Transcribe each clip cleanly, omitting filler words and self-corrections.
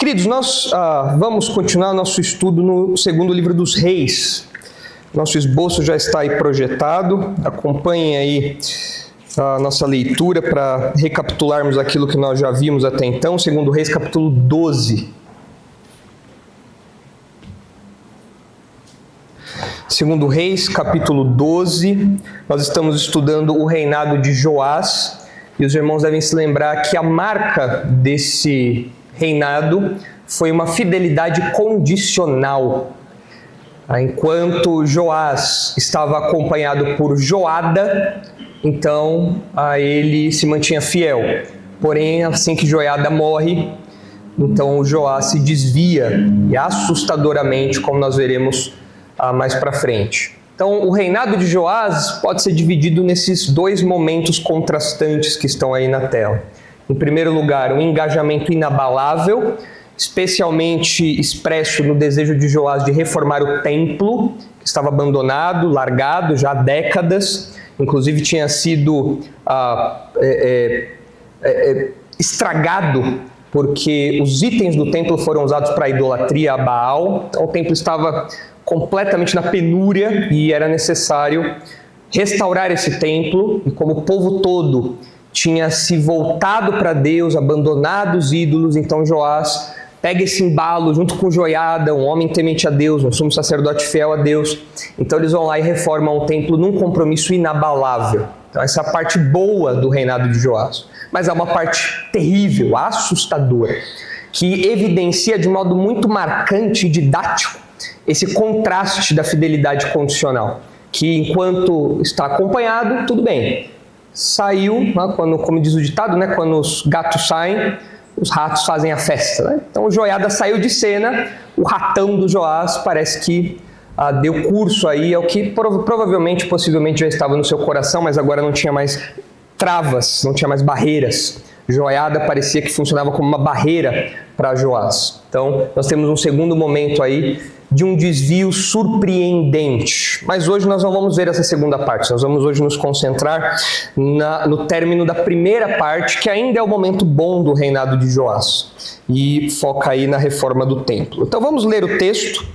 Queridos, nós vamos continuar nosso estudo no segundo livro dos Reis. Nosso esboço já está aí projetado. Acompanhem aí a nossa leitura para recapitularmos aquilo que nós já vimos até então. Segundo Reis, capítulo 12. Segundo Reis, capítulo 12. Nós estamos estudando o reinado de Joás. E os irmãos devem se lembrar que a marca desse reinado foi uma fidelidade condicional. Enquanto Joás estava acompanhado por Joada, então ele se mantinha fiel. Porém, assim que Joiada morre, então Joás se desvia, e assustadoramente, como nós veremos mais para frente. Então, o reinado de Joás pode ser dividido nesses dois momentos contrastantes que estão aí na tela. Em primeiro lugar, um engajamento inabalável, especialmente expresso no desejo de Joás de reformar o templo, que estava abandonado, largado já há décadas, inclusive tinha sido estragado, porque os itens do templo foram usados para a idolatria a Baal. Então o templo estava completamente na penúria e era necessário restaurar esse templo, e como o povo todo tinha se voltado para Deus, abandonado os ídolos, então Joás pega esse embalo junto com Joiada, um homem temente a Deus, um sumo sacerdote fiel a Deus. Então eles vão lá e reformam o templo num compromisso inabalável. Então essa é a parte boa do reinado de Joás. Mas há uma parte terrível, assustadora, que evidencia de modo muito marcante e didático esse contraste da fidelidade condicional, que enquanto está acompanhado, tudo bem. Saiu, quando, como diz o ditado, quando os gatos saem, os ratos fazem a festa. Então o Joiada saiu de cena, o ratão do Joás parece que deu curso aí ao que provavelmente, possivelmente já estava no seu coração, mas agora não tinha mais travas, não tinha mais barreiras. Joiada parecia que funcionava como uma barreira para Joás. Então nós temos um segundo momento aí de um desvio surpreendente. Mas hoje nós não vamos ver essa segunda parte, nós vamos hoje nos concentrar no término da primeira parte, que ainda é o momento bom do reinado de Joás, e foca aí na reforma do templo. Então vamos ler o texto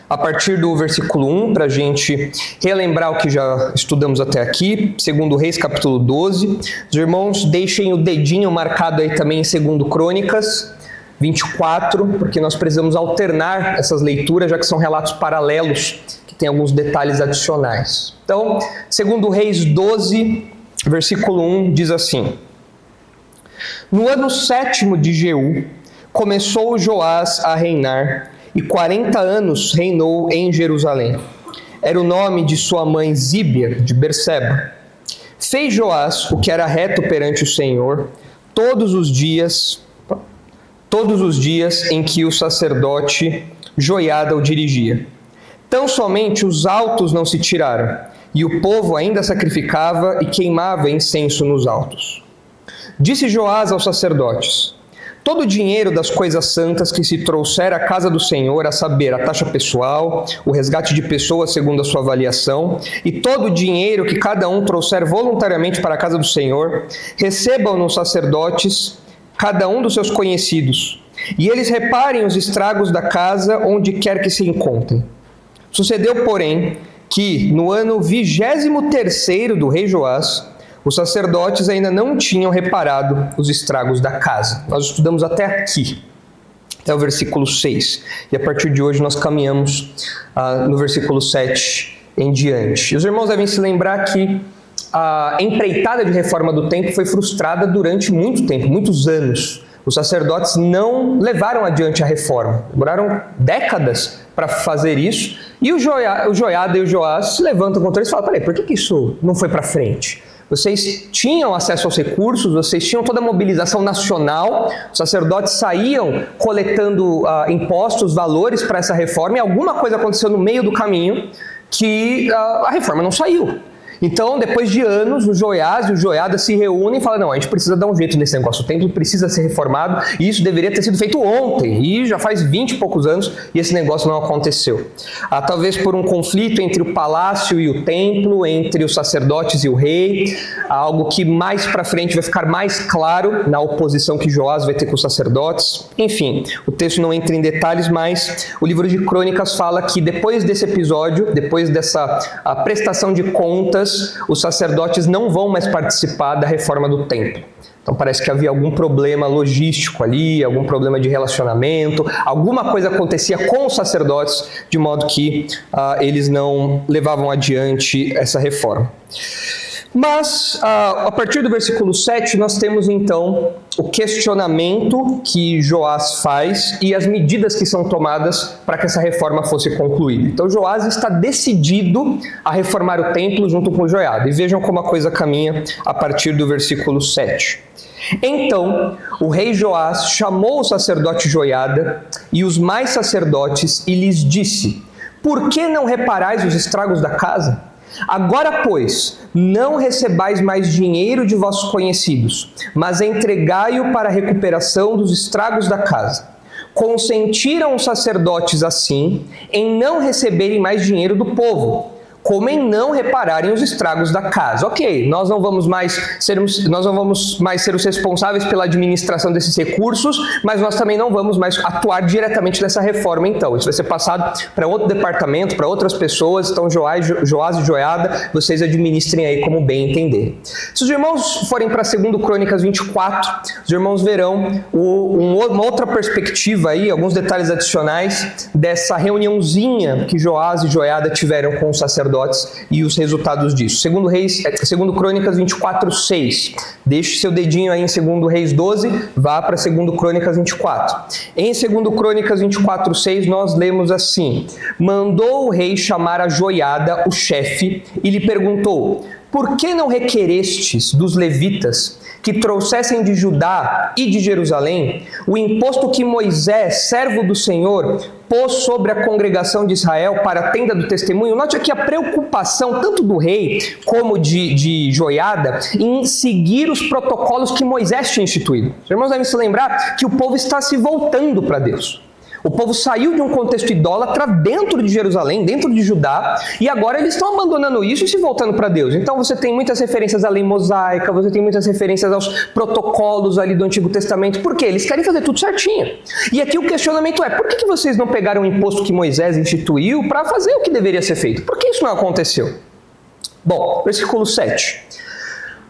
a partir do versículo 1, para a gente relembrar o que já estudamos até aqui, segundo Reis, capítulo 12. Os irmãos deixem o dedinho marcado aí também em segundo Crônicas 24, porque nós precisamos alternar essas leituras, já que são relatos paralelos, que tem alguns detalhes adicionais. Então, segundo Reis 12, versículo 1, diz assim: No ano 7º de Jeú, começou Joás a reinar, e 40 anos reinou em Jerusalém. Era o nome de sua mãe Zíbia, de Berseba. Fez Joás o que era reto perante o Senhor, todos os dias em que o sacerdote Joiada o dirigia. Tão somente os altos não se tiraram, e o povo ainda sacrificava e queimava incenso nos altos. Disse Joás aos sacerdotes: Todo o dinheiro das coisas santas que se trouxer à casa do Senhor, a saber, a taxa pessoal, o resgate de pessoas segundo a sua avaliação, e todo o dinheiro que cada um trouxer voluntariamente para a casa do Senhor, recebam nos sacerdotes cada um dos seus conhecidos, e eles reparem os estragos da casa onde quer que se encontrem. Sucedeu, porém, que no ano 23º do rei Joás, os sacerdotes ainda não tinham reparado os estragos da casa. Nós estudamos até aqui, até o versículo 6, e a partir de hoje nós caminhamos no versículo 7 em diante. E os irmãos devem se lembrar que a empreitada de reforma do templo foi frustrada durante muito tempo, muitos anos. Os sacerdotes não levaram adiante a reforma, demoraram décadas para fazer isso, e o Joiada e o Joás se levantam contra eles e falam: peraí, por que isso não foi para frente? Vocês tinham acesso aos recursos, vocês tinham toda a mobilização nacional, os sacerdotes saíam coletando impostos, valores para essa reforma, e alguma coisa aconteceu no meio do caminho que a reforma não saiu. Então, depois de anos, o Joiás e o Joiada se reúnem e falam, não, a gente precisa dar um jeito nesse negócio, o templo precisa ser reformado, e isso deveria ter sido feito ontem, e já faz 20 e poucos anos, e esse negócio não aconteceu. Talvez por um conflito entre o palácio e o templo, entre os sacerdotes e o rei, algo que mais para frente vai ficar mais claro na oposição que Joás vai ter com os sacerdotes. Enfim, o texto não entra em detalhes, mas o livro de Crônicas fala que depois desse episódio, depois dessa prestação de contas, os sacerdotes não vão mais participar da reforma do templo. Então parece que havia algum problema logístico ali, algum problema de relacionamento, alguma coisa acontecia com os sacerdotes, de modo que eles não levavam adiante essa reforma. Mas, a partir do versículo 7, nós temos então o questionamento que Joás faz e as medidas que são tomadas para que essa reforma fosse concluída. Então, Joás está decidido a reformar o templo junto com Joiada. E vejam como a coisa caminha a partir do versículo 7. Então, o rei Joás chamou o sacerdote Joiada e os mais sacerdotes e lhes disse: por que não reparais os estragos da casa? Agora, pois, não recebais mais dinheiro de vossos conhecidos, mas entregai-o para a recuperação dos estragos da casa. Consentiram os sacerdotes assim em não receberem mais dinheiro do povo, como em não repararem os estragos da casa. Ok, nós não vamos mais ser os responsáveis pela administração desses recursos, mas nós também não vamos mais atuar diretamente nessa reforma então. Isso vai ser passado para outro departamento, para outras pessoas. Então Joás e Joiada, vocês administrem aí como bem entender. Se os irmãos forem para 2 Crônicas 24, os irmãos verão uma outra perspectiva aí, alguns detalhes adicionais dessa reuniãozinha que Joás e Joiada tiveram com os sacerdotes e os resultados disso. Segundo Crônicas 24:6. Deixe seu dedinho aí em 2 Reis 12, vá para 2 Crônicas 24. Em 2 Crônicas 24:6 nós lemos assim: mandou o rei chamar a Joiada, o chefe, e lhe perguntou: por que não requerestes dos levitas que trouxessem de Judá e de Jerusalém o imposto que Moisés, servo do Senhor, pôs sobre a congregação de Israel para a tenda do testemunho? Note aqui a preocupação tanto do rei como de Joiada em seguir os protocolos que Moisés tinha instituído. Os irmãos devem se lembrar que o povo está se voltando para Deus. O povo saiu de um contexto idólatra dentro de Jerusalém, dentro de Judá, e agora eles estão abandonando isso e se voltando para Deus. Então você tem muitas referências à lei mosaica, você tem muitas referências aos protocolos ali do Antigo Testamento. Por quê? Eles querem fazer tudo certinho. E aqui o questionamento é: por que vocês não pegaram o imposto que Moisés instituiu para fazer o que deveria ser feito? Por que isso não aconteceu? Bom, versículo 7.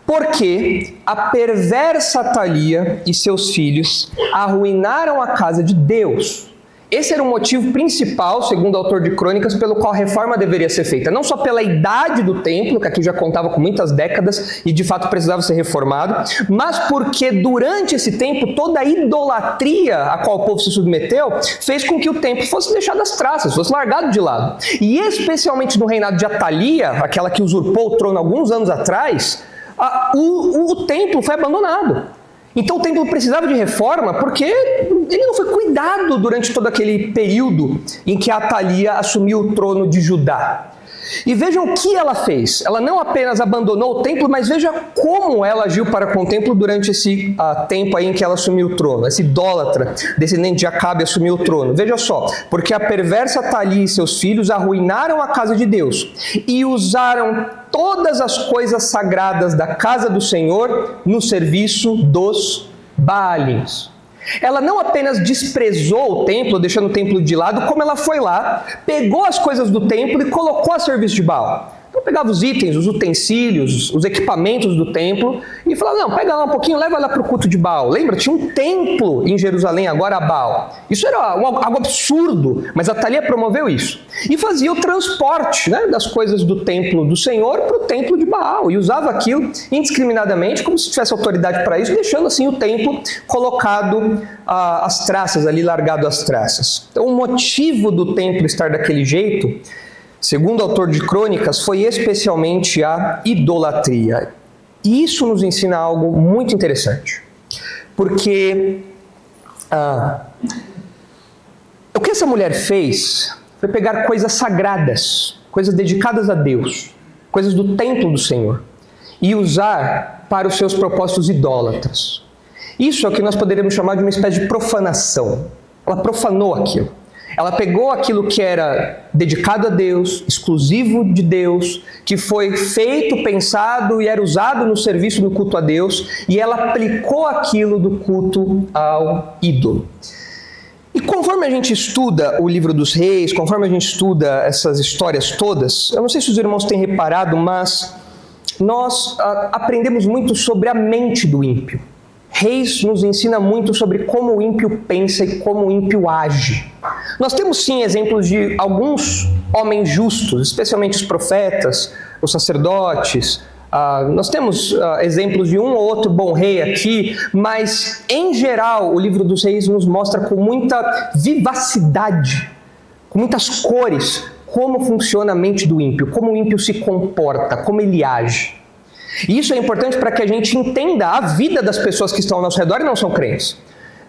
Porque a perversa Atalia e seus filhos arruinaram a casa de Deus. Esse era o motivo principal, segundo o autor de Crônicas, pelo qual a reforma deveria ser feita. Não só pela idade do templo, que aqui já contava com muitas décadas e de fato precisava ser reformado, mas porque durante esse tempo toda a idolatria a qual o povo se submeteu fez com que o templo fosse deixado às traças, fosse largado de lado. E especialmente no reinado de Atalia, aquela que usurpou o trono alguns anos atrás, o templo foi abandonado. Então o templo precisava de reforma porque ele não foi cuidado durante todo aquele período em que Atalia assumiu o trono de Judá. E vejam o que ela fez. Ela não apenas abandonou o templo, mas veja como ela agiu para com o templo durante esse tempo aí em que ela assumiu o trono. Esse idólatra, descendente de Acabe, assumiu o trono. Veja só, porque a perversa Atalia e seus filhos arruinaram a casa de Deus e usaram todas as coisas sagradas da casa do Senhor no serviço dos Baalins. Ela não apenas desprezou o templo, deixando o templo de lado, como ela foi lá, pegou as coisas do templo e colocou a serviço de Baal. Então pegava os itens, os utensílios, os equipamentos do templo e falava: não, pega lá um pouquinho, leva lá para o culto de Baal. Lembra? Tinha um templo em Jerusalém, agora a Baal. Isso era algo absurdo, mas Atalia promoveu isso. E fazia o transporte, né, das coisas do templo do Senhor para o templo de Baal. E usava aquilo indiscriminadamente, como se tivesse autoridade para isso, deixando assim o templo colocado às traças, ali largado às traças. Então o motivo do templo estar daquele jeito, segundo o autor de Crônicas, foi especialmente a idolatria. E isso nos ensina algo muito interessante. Porque o que essa mulher fez foi pegar coisas sagradas, coisas dedicadas a Deus, coisas do templo do Senhor, e usar para os seus propósitos idólatras. Isso é o que nós poderíamos chamar de uma espécie de profanação. Ela profanou aquilo. Ela pegou aquilo que era dedicado a Deus, exclusivo de Deus, que foi feito, pensado e era usado no serviço do culto a Deus, e ela aplicou aquilo do culto ao ídolo. E conforme a gente estuda o livro dos reis, conforme a gente estuda essas histórias todas, eu não sei se os irmãos têm reparado, mas nós aprendemos muito sobre a mente do ímpio. Reis nos ensina muito sobre como o ímpio pensa e como o ímpio age. Nós temos sim exemplos de alguns homens justos, especialmente os profetas, os sacerdotes. Nós temos exemplos de um ou outro bom rei aqui, mas em geral o livro dos reis nos mostra com muita vivacidade, com muitas cores, como funciona a mente do ímpio, como o ímpio se comporta, como ele age. E isso é importante para que a gente entenda a vida das pessoas que estão ao nosso redor e não são crentes.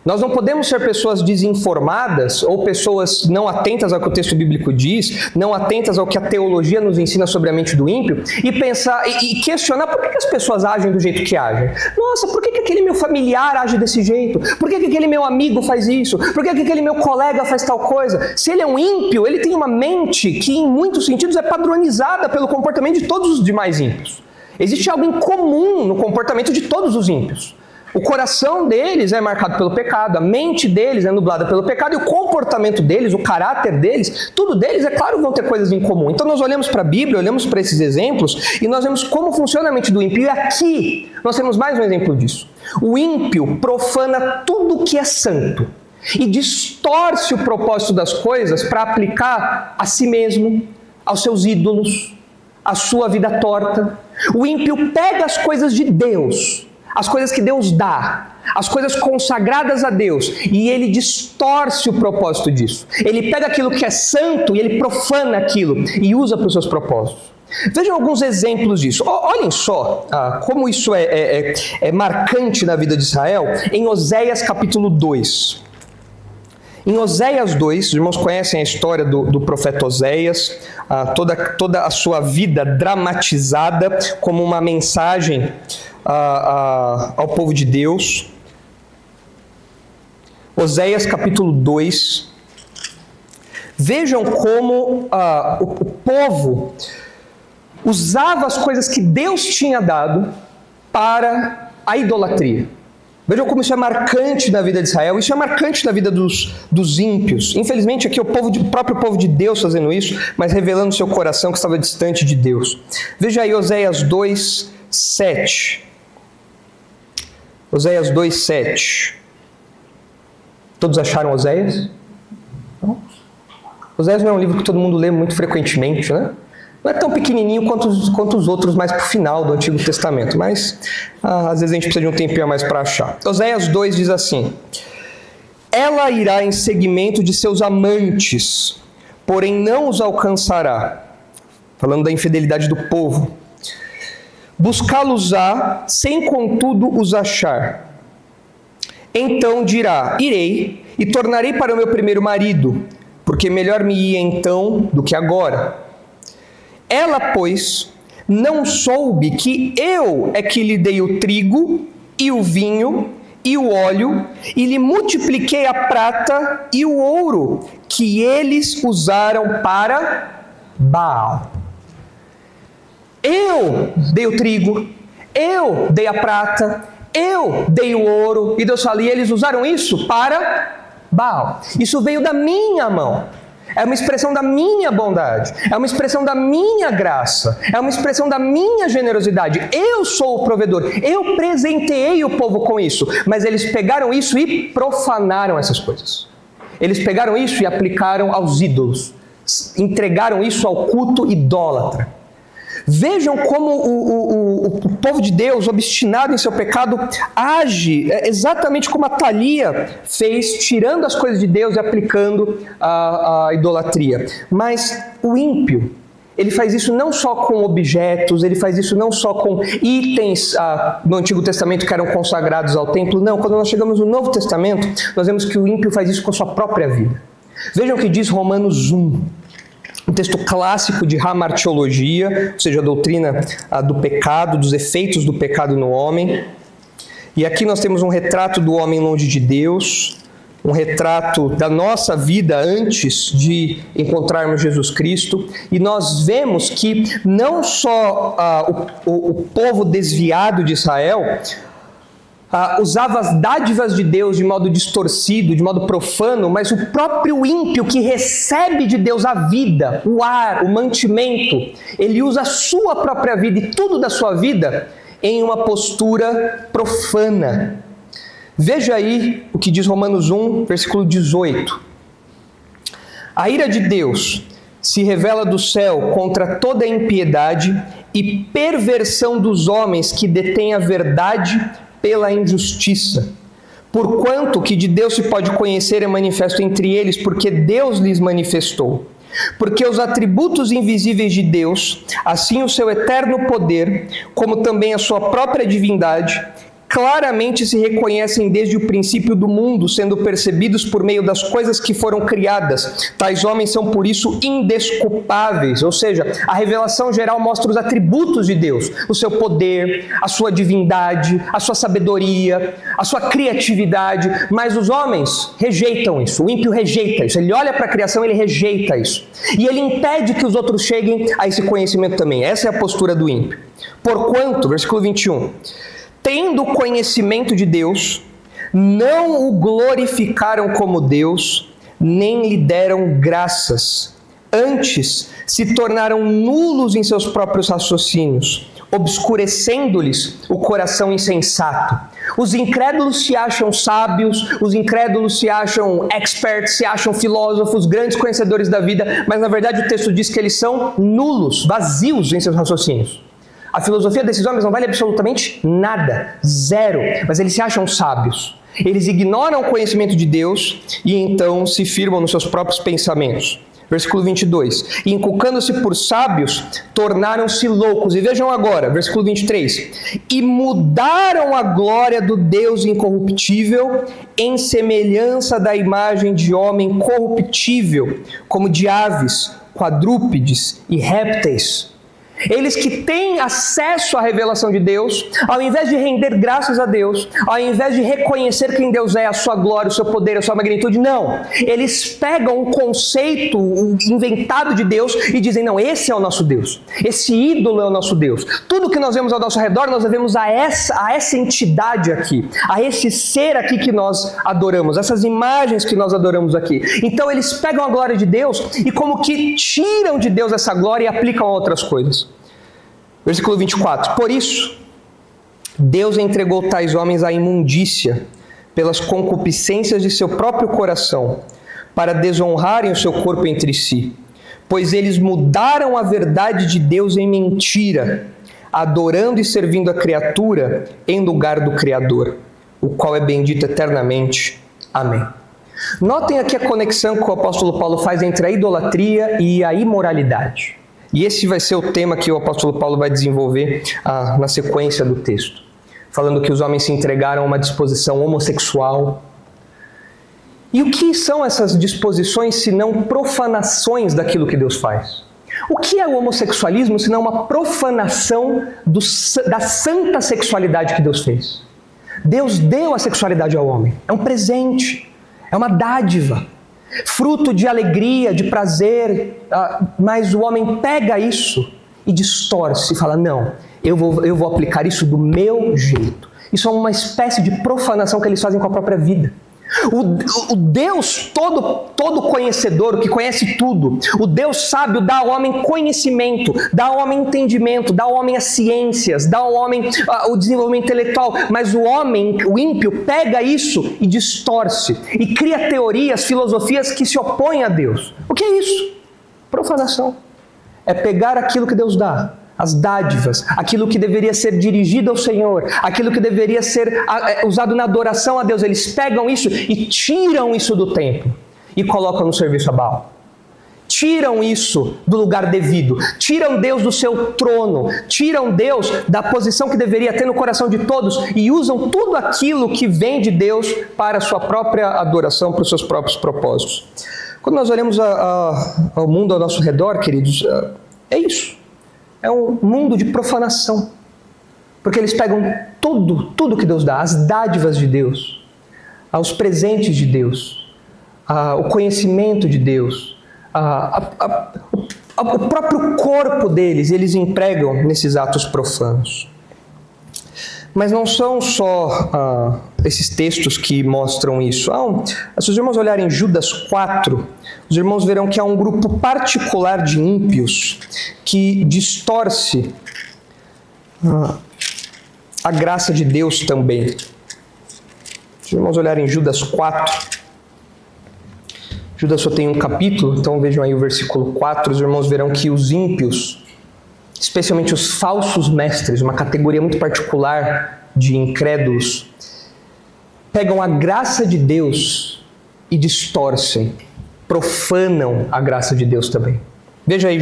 Nós não podemos ser pessoas desinformadas ou pessoas não atentas ao que o texto bíblico diz, não atentas ao que a teologia nos ensina sobre a mente do ímpio e pensar e questionar por que as pessoas agem do jeito que agem. Nossa, por que aquele meu familiar age desse jeito? Por que aquele meu amigo faz isso? Por que aquele meu colega faz tal coisa? Se ele é um ímpio, ele tem uma mente que em muitos sentidos é padronizada pelo comportamento de todos os demais ímpios. Existe algo em comum no comportamento de todos os ímpios. O coração deles é marcado pelo pecado, a mente deles é nublada pelo pecado e o comportamento deles, o caráter deles, tudo deles, é claro, vão ter coisas em comum. Então nós olhamos para a Bíblia, olhamos para esses exemplos e nós vemos como funciona a mente do ímpio. E aqui nós temos mais um exemplo disso. O ímpio profana tudo que é santo e distorce o propósito das coisas para aplicar a si mesmo, aos seus ídolos, a sua vida torta. O ímpio pega as coisas de Deus, as coisas que Deus dá, as coisas consagradas a Deus, e ele distorce o propósito disso. Ele pega aquilo que é santo e ele profana aquilo e usa para os seus propósitos. Vejam alguns exemplos disso. Olhem só como isso é marcante na vida de Israel em Oséias capítulo 2. Em Oséias 2, os irmãos conhecem a história do profeta Oséias, toda a sua vida dramatizada como uma mensagem ao povo de Deus. Oséias capítulo 2. Vejam como o povo usava as coisas que Deus tinha dado para a idolatria. Vejam como isso é marcante na vida de Israel, isso é marcante na vida dos ímpios. Infelizmente aqui é o próprio povo de Deus fazendo isso, mas revelando seu coração que estava distante de Deus. Veja aí Oséias 2, 7. Oséias 2, 7. Todos acharam Oséias? Não? Oséias não é um livro que todo mundo lê muito frequentemente, né? Não é tão pequenininho quanto os outros mais para o final do Antigo Testamento, mas às vezes a gente precisa de um tempinho a mais para achar. Oséias 2 diz assim: ela irá em seguimento de seus amantes, porém não os alcançará. Falando da infidelidade do povo. Buscá-los-á, sem contudo os achar. Então dirá: irei e tornarei para o meu primeiro marido, porque melhor me ia então do que agora. Ela, pois, não soube que eu é que lhe dei o trigo e o vinho e o óleo e lhe multipliquei a prata e o ouro que eles usaram para Baal. Eu dei o trigo, eu dei a prata, eu dei o ouro. E Deus fala, e eles usaram isso para Baal. Isso veio da minha mão. É uma expressão da minha bondade, é uma expressão da minha graça, é uma expressão da minha generosidade. Eu sou o provedor, eu presenteei o povo com isso, mas eles pegaram isso e profanaram essas coisas. Eles pegaram isso e aplicaram aos ídolos, entregaram isso ao culto idólatra. Vejam como o povo de Deus, obstinado em seu pecado, age exatamente como a Thalia fez, tirando as coisas de Deus e aplicando a idolatria. Mas o ímpio, ele faz isso não só com objetos, ele faz isso não só com itens no Antigo Testamento que eram consagrados ao templo. Não, quando nós chegamos no Novo Testamento, nós vemos que o ímpio faz isso com a sua própria vida. Vejam o que diz Romanos 1. um texto clássico de hamartiologia, ou seja, a doutrina do pecado, dos efeitos do pecado no homem. E aqui nós temos um retrato do homem longe de Deus, um retrato da nossa vida antes de encontrarmos Jesus Cristo, e nós vemos que não só o povo desviado de Israel usava as dádivas de Deus de modo distorcido, de modo profano, mas o próprio ímpio que recebe de Deus a vida, o ar, o mantimento, ele usa a sua própria vida e tudo da sua vida em uma postura profana. Veja aí o que diz Romanos 1, versículo 18. A ira de Deus se revela do céu contra toda a impiedade e perversão dos homens que detêm a verdade pela injustiça. Porquanto que de Deus se pode conhecer é manifesto entre eles, porque Deus lhes manifestou. Porque os atributos invisíveis de Deus, assim o seu eterno poder, como também a sua própria divindade, claramente se reconhecem desde o princípio do mundo, sendo percebidos por meio das coisas que foram criadas. Tais homens são por isso indesculpáveis, ou seja, a revelação geral mostra os atributos de Deus, o seu poder, a sua divindade, a sua sabedoria, a sua criatividade, mas os homens rejeitam isso, o ímpio rejeita isso, ele olha para a criação e ele rejeita isso, e ele impede que os outros cheguem a esse conhecimento também. Essa é a postura do ímpio. Porquanto, versículo 21, tendo conhecimento de Deus, não o glorificaram como Deus, nem lhe deram graças. Antes, se tornaram nulos em seus próprios raciocínios, obscurecendo-lhes o coração insensato. Os incrédulos se acham sábios, os incrédulos se acham experts, se acham filósofos, grandes conhecedores da vida, mas na verdade o texto diz que eles são nulos, vazios em seus raciocínios. A filosofia desses homens não vale absolutamente nada, zero, mas eles se acham sábios. Eles ignoram o conhecimento de Deus e então se firmam nos seus próprios pensamentos. Versículo 22. E inculcando-se por sábios, tornaram-se loucos. E vejam agora, versículo 23. E mudaram a glória do Deus incorruptível em semelhança da imagem de homem corruptível, como de aves, quadrúpedes e répteis. Eles que têm acesso à revelação de Deus, ao invés de render graças a Deus, ao invés de reconhecer quem Deus é, a sua glória, o seu poder, a sua magnitude, não. Eles pegam um conceito inventado de Deus e dizem, não, esse é o nosso Deus. Esse ídolo é o nosso Deus. Tudo que nós vemos ao nosso redor, nós devemos a essa entidade aqui, a esse ser aqui que nós adoramos, essas imagens que nós adoramos aqui. Então eles pegam a glória de Deus e como que tiram de Deus essa glória e aplicam a outras coisas. Versículo 24. Por isso, Deus entregou tais homens à imundícia pelas concupiscências de seu próprio coração, para desonrarem o seu corpo entre si, pois eles mudaram a verdade de Deus em mentira, adorando e servindo a criatura em lugar do Criador, o qual é bendito eternamente. Amém. Notem aqui a conexão que o apóstolo Paulo faz entre a idolatria e a imoralidade. E esse vai ser o tema que o apóstolo Paulo vai desenvolver na sequência do texto. Falando que os homens se entregaram a uma disposição homossexual. E o que são essas disposições senão profanações daquilo que Deus faz? O que é o homossexualismo senão uma profanação da santa sexualidade que Deus fez? Deus deu a sexualidade ao homem. É um presente, é uma dádiva. Fruto de alegria, de prazer, mas o homem pega isso e distorce e fala, não, eu vou aplicar isso do meu jeito. Isso é uma espécie de profanação que eles fazem com a própria vida. O Deus todo conhecedor, o que conhece tudo, o Deus sábio dá ao homem conhecimento, dá ao homem entendimento, dá ao homem as ciências, dá ao homem o desenvolvimento intelectual, mas o homem, o ímpio, pega isso e distorce, e cria teorias, filosofias que se opõem a Deus. O que é isso? Profanação. É pegar aquilo que Deus dá, as dádivas, aquilo que deveria ser dirigido ao Senhor, aquilo que deveria ser usado na adoração a Deus, eles pegam isso e tiram isso do templo e colocam no serviço a Baal. tiram isso do lugar devido, tiram Deus do seu trono, tiram Deus da posição que deveria ter no coração de todos e usam tudo aquilo que vem de Deus para a sua própria adoração, para os seus próprios propósitos. Quando nós olhamos ao mundo ao nosso redor, queridos, é isso. É um mundo de profanação. Porque eles pegam tudo que Deus dá, as dádivas de Deus, os presentes de Deus, o conhecimento de Deus, o próprio corpo deles, eles empregam nesses atos profanos. Mas não são só esses textos que mostram isso. Se os irmãos olharem Judas 4, os irmãos verão que há um grupo particular de ímpios que distorce a graça de Deus também. Se os irmãos olharem Judas 4, Judas só tem um capítulo, então vejam aí o versículo 4, os irmãos verão que os ímpios, especialmente os falsos mestres, uma categoria muito particular de incrédulos, pegam a graça de Deus e distorcem, profanam a graça de Deus também. Veja aí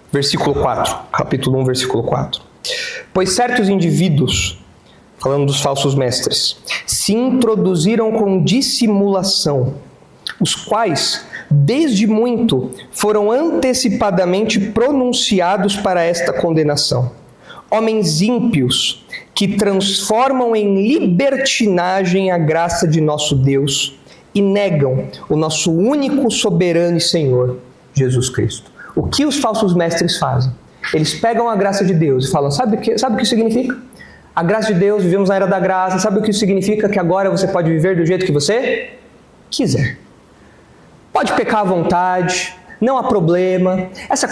versículo 4, capítulo 1, versículo 4. Pois certos indivíduos, falando dos falsos mestres, se introduziram com dissimulação, os quais, desde muito, foram antecipadamente pronunciados para esta condenação. Homens ímpios, que transformam em libertinagem a graça de nosso Deus e negam o nosso único soberano e Senhor, Jesus Cristo. O que os falsos mestres fazem? Eles pegam a graça de Deus e falam, sabe o que isso significa? A graça de Deus, vivemos na era da graça, sabe o que isso significa? Que agora você pode viver do jeito que você quiser. Pode pecar à vontade, não há problema. Essa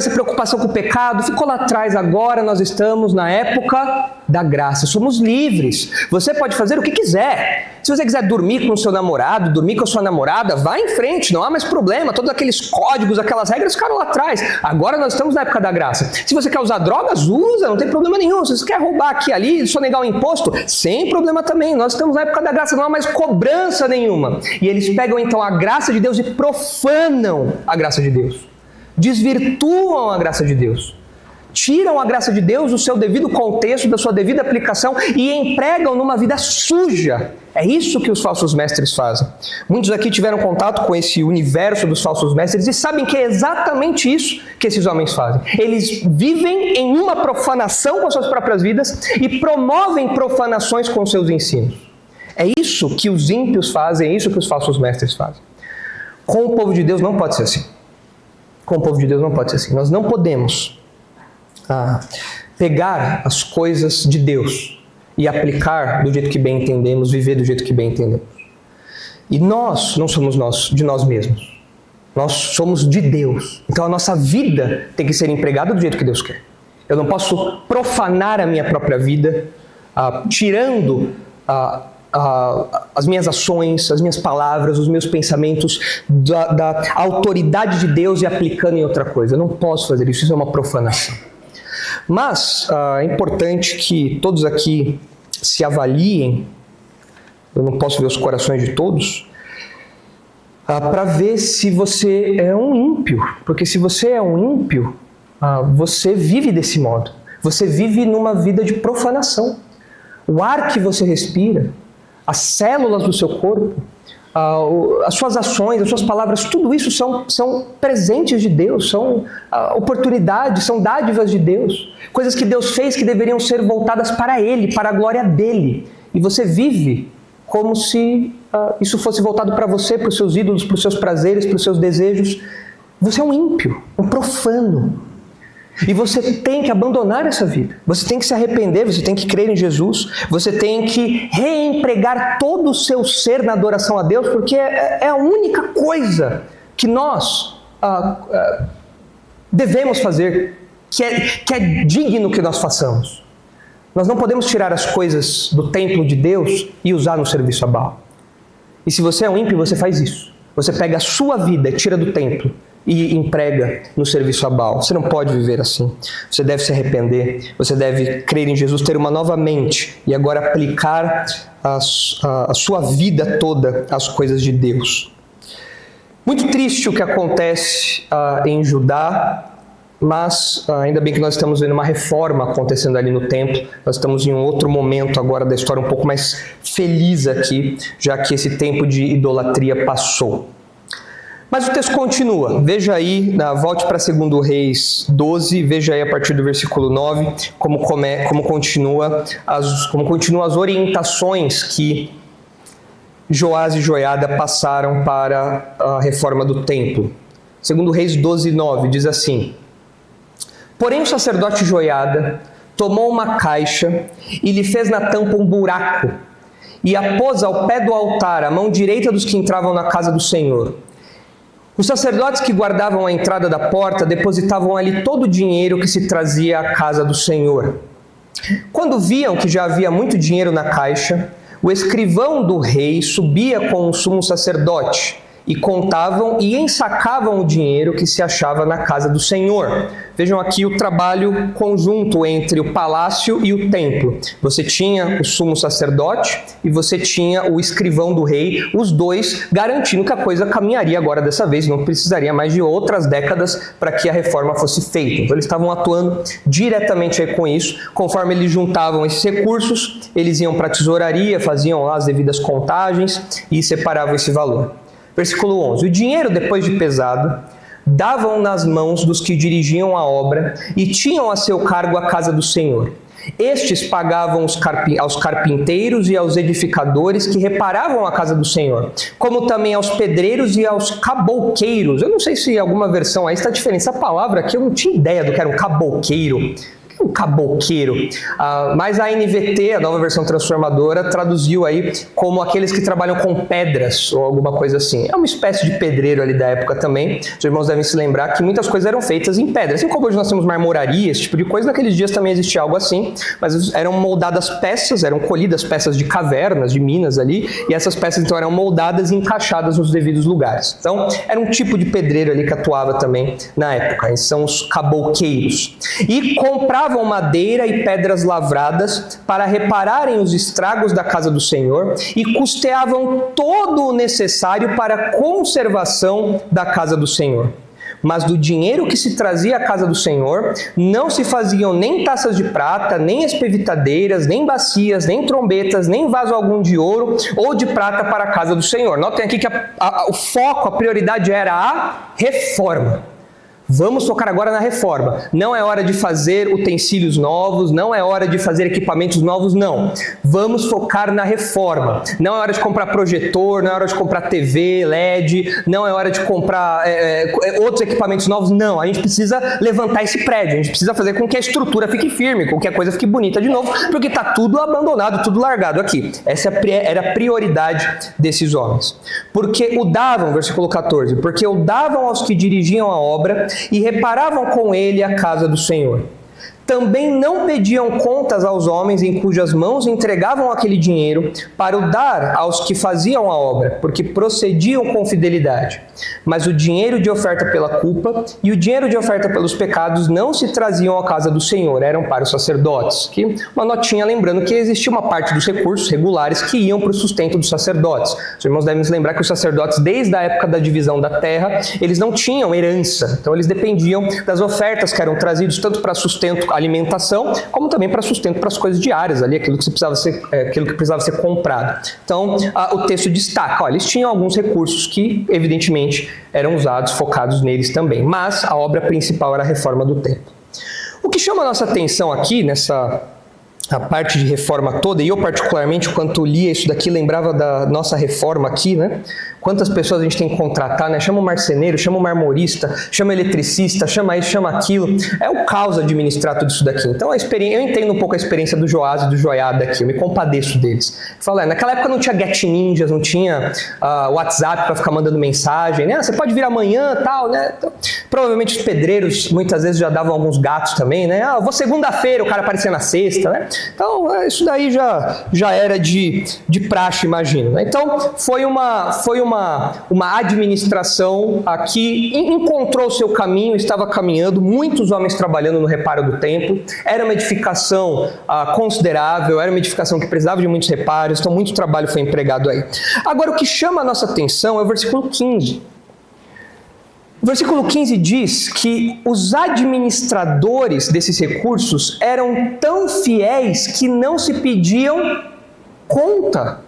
preocupação com o pecado ficou lá atrás, agora nós estamos na época da graça. Somos livres. Você pode fazer o que quiser. Se você quiser dormir com o seu namorado, dormir com a sua namorada, vá em frente, não há mais problema. Todos aqueles códigos, aquelas regras ficaram lá atrás. Agora nós estamos na época da graça. Se você quer usar drogas, usa, não tem problema nenhum. Se você quer roubar aqui e ali, sonegar o imposto, sem problema também. Nós estamos na época da graça, não há mais cobrança nenhuma. E eles pegam então a graça de Deus e profanam a graça de Deus. Desvirtuam a graça de Deus. Tiram a graça de Deus do seu devido contexto, da sua devida aplicação e empregam numa vida suja. É isso que os falsos mestres fazem. Muitos aqui tiveram contato com esse universo dos falsos mestres e sabem que é exatamente isso que esses homens fazem. Eles vivem em uma profanação com as suas próprias vidas e promovem profanações com seus ensinos. É isso que os ímpios fazem, é isso que os falsos mestres fazem. Com o povo de Deus não pode ser assim. Com o povo de Deus não pode ser assim. Nós não podemos pegar as coisas de Deus e aplicar do jeito que bem entendemos, viver do jeito que bem entendemos. E nós não somos de nós mesmos. Nós somos de Deus. Então a nossa vida tem que ser empregada do jeito que Deus quer. Eu não posso profanar a minha própria vida, tirando as minhas ações, as minhas palavras, os meus pensamentos da autoridade de Deus e aplicando em outra coisa. Eu não posso fazer isso, isso é uma profanação. Mas é importante que todos aqui se avaliem, eu não posso ver os corações de todos, para ver se você é um ímpio. Porque se você é um ímpio, você vive desse modo. Você vive numa vida de profanação. O ar que você respira, as células do seu corpo, as suas ações, as suas palavras, tudo isso são presentes de Deus, são oportunidades, são dádivas de Deus. Coisas que Deus fez que deveriam ser voltadas para Ele, para a glória dEle. E você vive como se isso fosse voltado para você, para os seus ídolos, para os seus prazeres, para os seus desejos. Você é um ímpio, um profano. E você tem que abandonar essa vida. Você tem que se arrepender, você tem que crer em Jesus. Você tem que reempregar todo o seu ser na adoração a Deus, porque é a única coisa que nós devemos fazer, que é digno que nós façamos. Nós não podemos tirar as coisas do templo de Deus e usar no serviço a Baal. E se você é um ímpio, você faz isso. Você pega a sua vida, tira do templo e emprega no serviço a Baal. Você não pode viver assim. Você deve se arrepender, você deve crer em Jesus, ter uma nova mente e agora aplicar a sua vida toda às coisas de Deus. Muito triste o que acontece em Judá, mas ainda bem que nós estamos vendo uma reforma acontecendo ali no templo. Nós estamos em um outro momento agora da história, um pouco mais feliz aqui, já que esse tempo de idolatria passou. Mas o texto continua. Veja aí, volte para 2 Reis 12, veja aí a partir do versículo 9, como continuam as orientações que Joás e Joiada passaram para a reforma do templo. 2 Reis 12, 9, diz assim: Porém o sacerdote Joiada tomou uma caixa e lhe fez na tampa um buraco, e a pôs ao pé do altar, à mão direita dos que entravam na casa do Senhor. Os sacerdotes que guardavam a entrada da porta depositavam ali todo o dinheiro que se trazia à casa do Senhor. Quando viam que já havia muito dinheiro na caixa, o escrivão do rei subia com o sumo sacerdote e contavam e ensacavam o dinheiro que se achava na casa do Senhor. Vejam aqui o trabalho conjunto entre o palácio e o templo. Você tinha o sumo sacerdote e você tinha o escrivão do rei, os dois garantindo que a coisa caminharia agora dessa vez, não precisaria mais de outras décadas para que a reforma fosse feita. Então eles estavam atuando diretamente aí com isso. Conforme eles juntavam esses recursos, eles iam para a tesouraria, faziam lá as devidas contagens e separavam esse valor. Versículo 11. O dinheiro, depois de pesado, davam nas mãos dos que dirigiam a obra e tinham a seu cargo a casa do Senhor. Estes pagavam aos carpinteiros e aos edificadores que reparavam a casa do Senhor, como também aos pedreiros e aos cabouqueiros. Eu não sei se alguma versão aí está diferente. Essa palavra aqui eu não tinha ideia do que era um cabouqueiro. Um cabouqueiro, mas a NVT, a nova versão transformadora, traduziu aí como aqueles que trabalham com pedras ou alguma coisa assim. É uma espécie de pedreiro ali da época também. Os irmãos devem se lembrar que muitas coisas eram feitas em pedra. Assim como hoje nós temos marmoraria, esse tipo de coisa, naqueles dias também existia algo assim, mas eram moldadas peças, eram colhidas peças de cavernas, de minas ali, e essas peças então eram moldadas e encaixadas nos devidos lugares. Então, era um tipo de pedreiro ali que atuava também na época. Esses são os cabouqueiros. E compravam madeira e pedras lavradas para repararem os estragos da casa do Senhor e custeavam todo o necessário para a conservação da casa do Senhor. Mas do dinheiro que se trazia à casa do Senhor, não se faziam nem taças de prata, nem espevitadeiras, nem bacias, nem trombetas, nem vaso algum de ouro ou de prata para a casa do Senhor. Notem aqui que o foco, a prioridade era a reforma. Vamos focar agora na reforma. Não é hora de fazer utensílios novos, não é hora de fazer equipamentos novos, não. Vamos focar na reforma. Não é hora de comprar projetor, não é hora de comprar TV, LED, não é hora de comprar outros equipamentos novos, não. A gente precisa levantar esse prédio, a gente precisa fazer com que a estrutura fique firme, com que a coisa fique bonita de novo, porque está tudo abandonado, tudo largado aqui. Essa era a prioridade desses homens. Porque o davam, versículo 14, porque o davam aos que dirigiam a obra e reparavam com ele a casa do Senhor. Também não pediam contas aos homens em cujas mãos entregavam aquele dinheiro para o dar aos que faziam a obra, porque procediam com fidelidade. Mas o dinheiro de oferta pela culpa e o dinheiro de oferta pelos pecados não se traziam à casa do Senhor, eram para os sacerdotes. Aqui uma notinha lembrando que existia uma parte dos recursos regulares que iam para o sustento dos sacerdotes. Os irmãos devem se lembrar que os sacerdotes, desde a época da divisão da terra, eles não tinham herança. Então eles dependiam das ofertas que eram trazidas tanto para sustento, alimentação, como também para sustento para as coisas diárias, ali, aquilo que precisava ser comprado. Então, o texto destaca, eles tinham alguns recursos que, evidentemente, eram usados, focados neles também, mas a obra principal era a reforma do templo. O que chama a nossa atenção aqui, a parte de reforma toda, e eu particularmente, quando lia isso daqui, lembrava da nossa reforma aqui, né? Quantas pessoas a gente tem que contratar, né? Chama o marceneiro, chama o marmorista, chama o eletricista, chama isso, chama aquilo. É o caos administrar tudo isso daqui. Então, eu entendo um pouco a experiência do Joás e do Joiada aqui, eu me compadeço deles. Falo, naquela época não tinha Get Ninjas, não tinha WhatsApp para ficar mandando mensagem, né? Você pode vir amanhã, tal, né? Então, provavelmente os pedreiros muitas vezes já davam alguns gatos também, né? Vou segunda-feira, o cara aparecia na sexta, né? Então, isso daí já era de praxe, imagino. Né? Então, foi uma administração que encontrou o seu caminho, estava caminhando, muitos homens trabalhando no reparo do templo, era uma edificação considerável, era uma edificação que precisava de muitos reparos, então muito trabalho foi empregado aí. Agora, o que chama a nossa atenção é o versículo 15. O versículo 15 diz que os administradores desses recursos eram tão fiéis que não se pediam conta.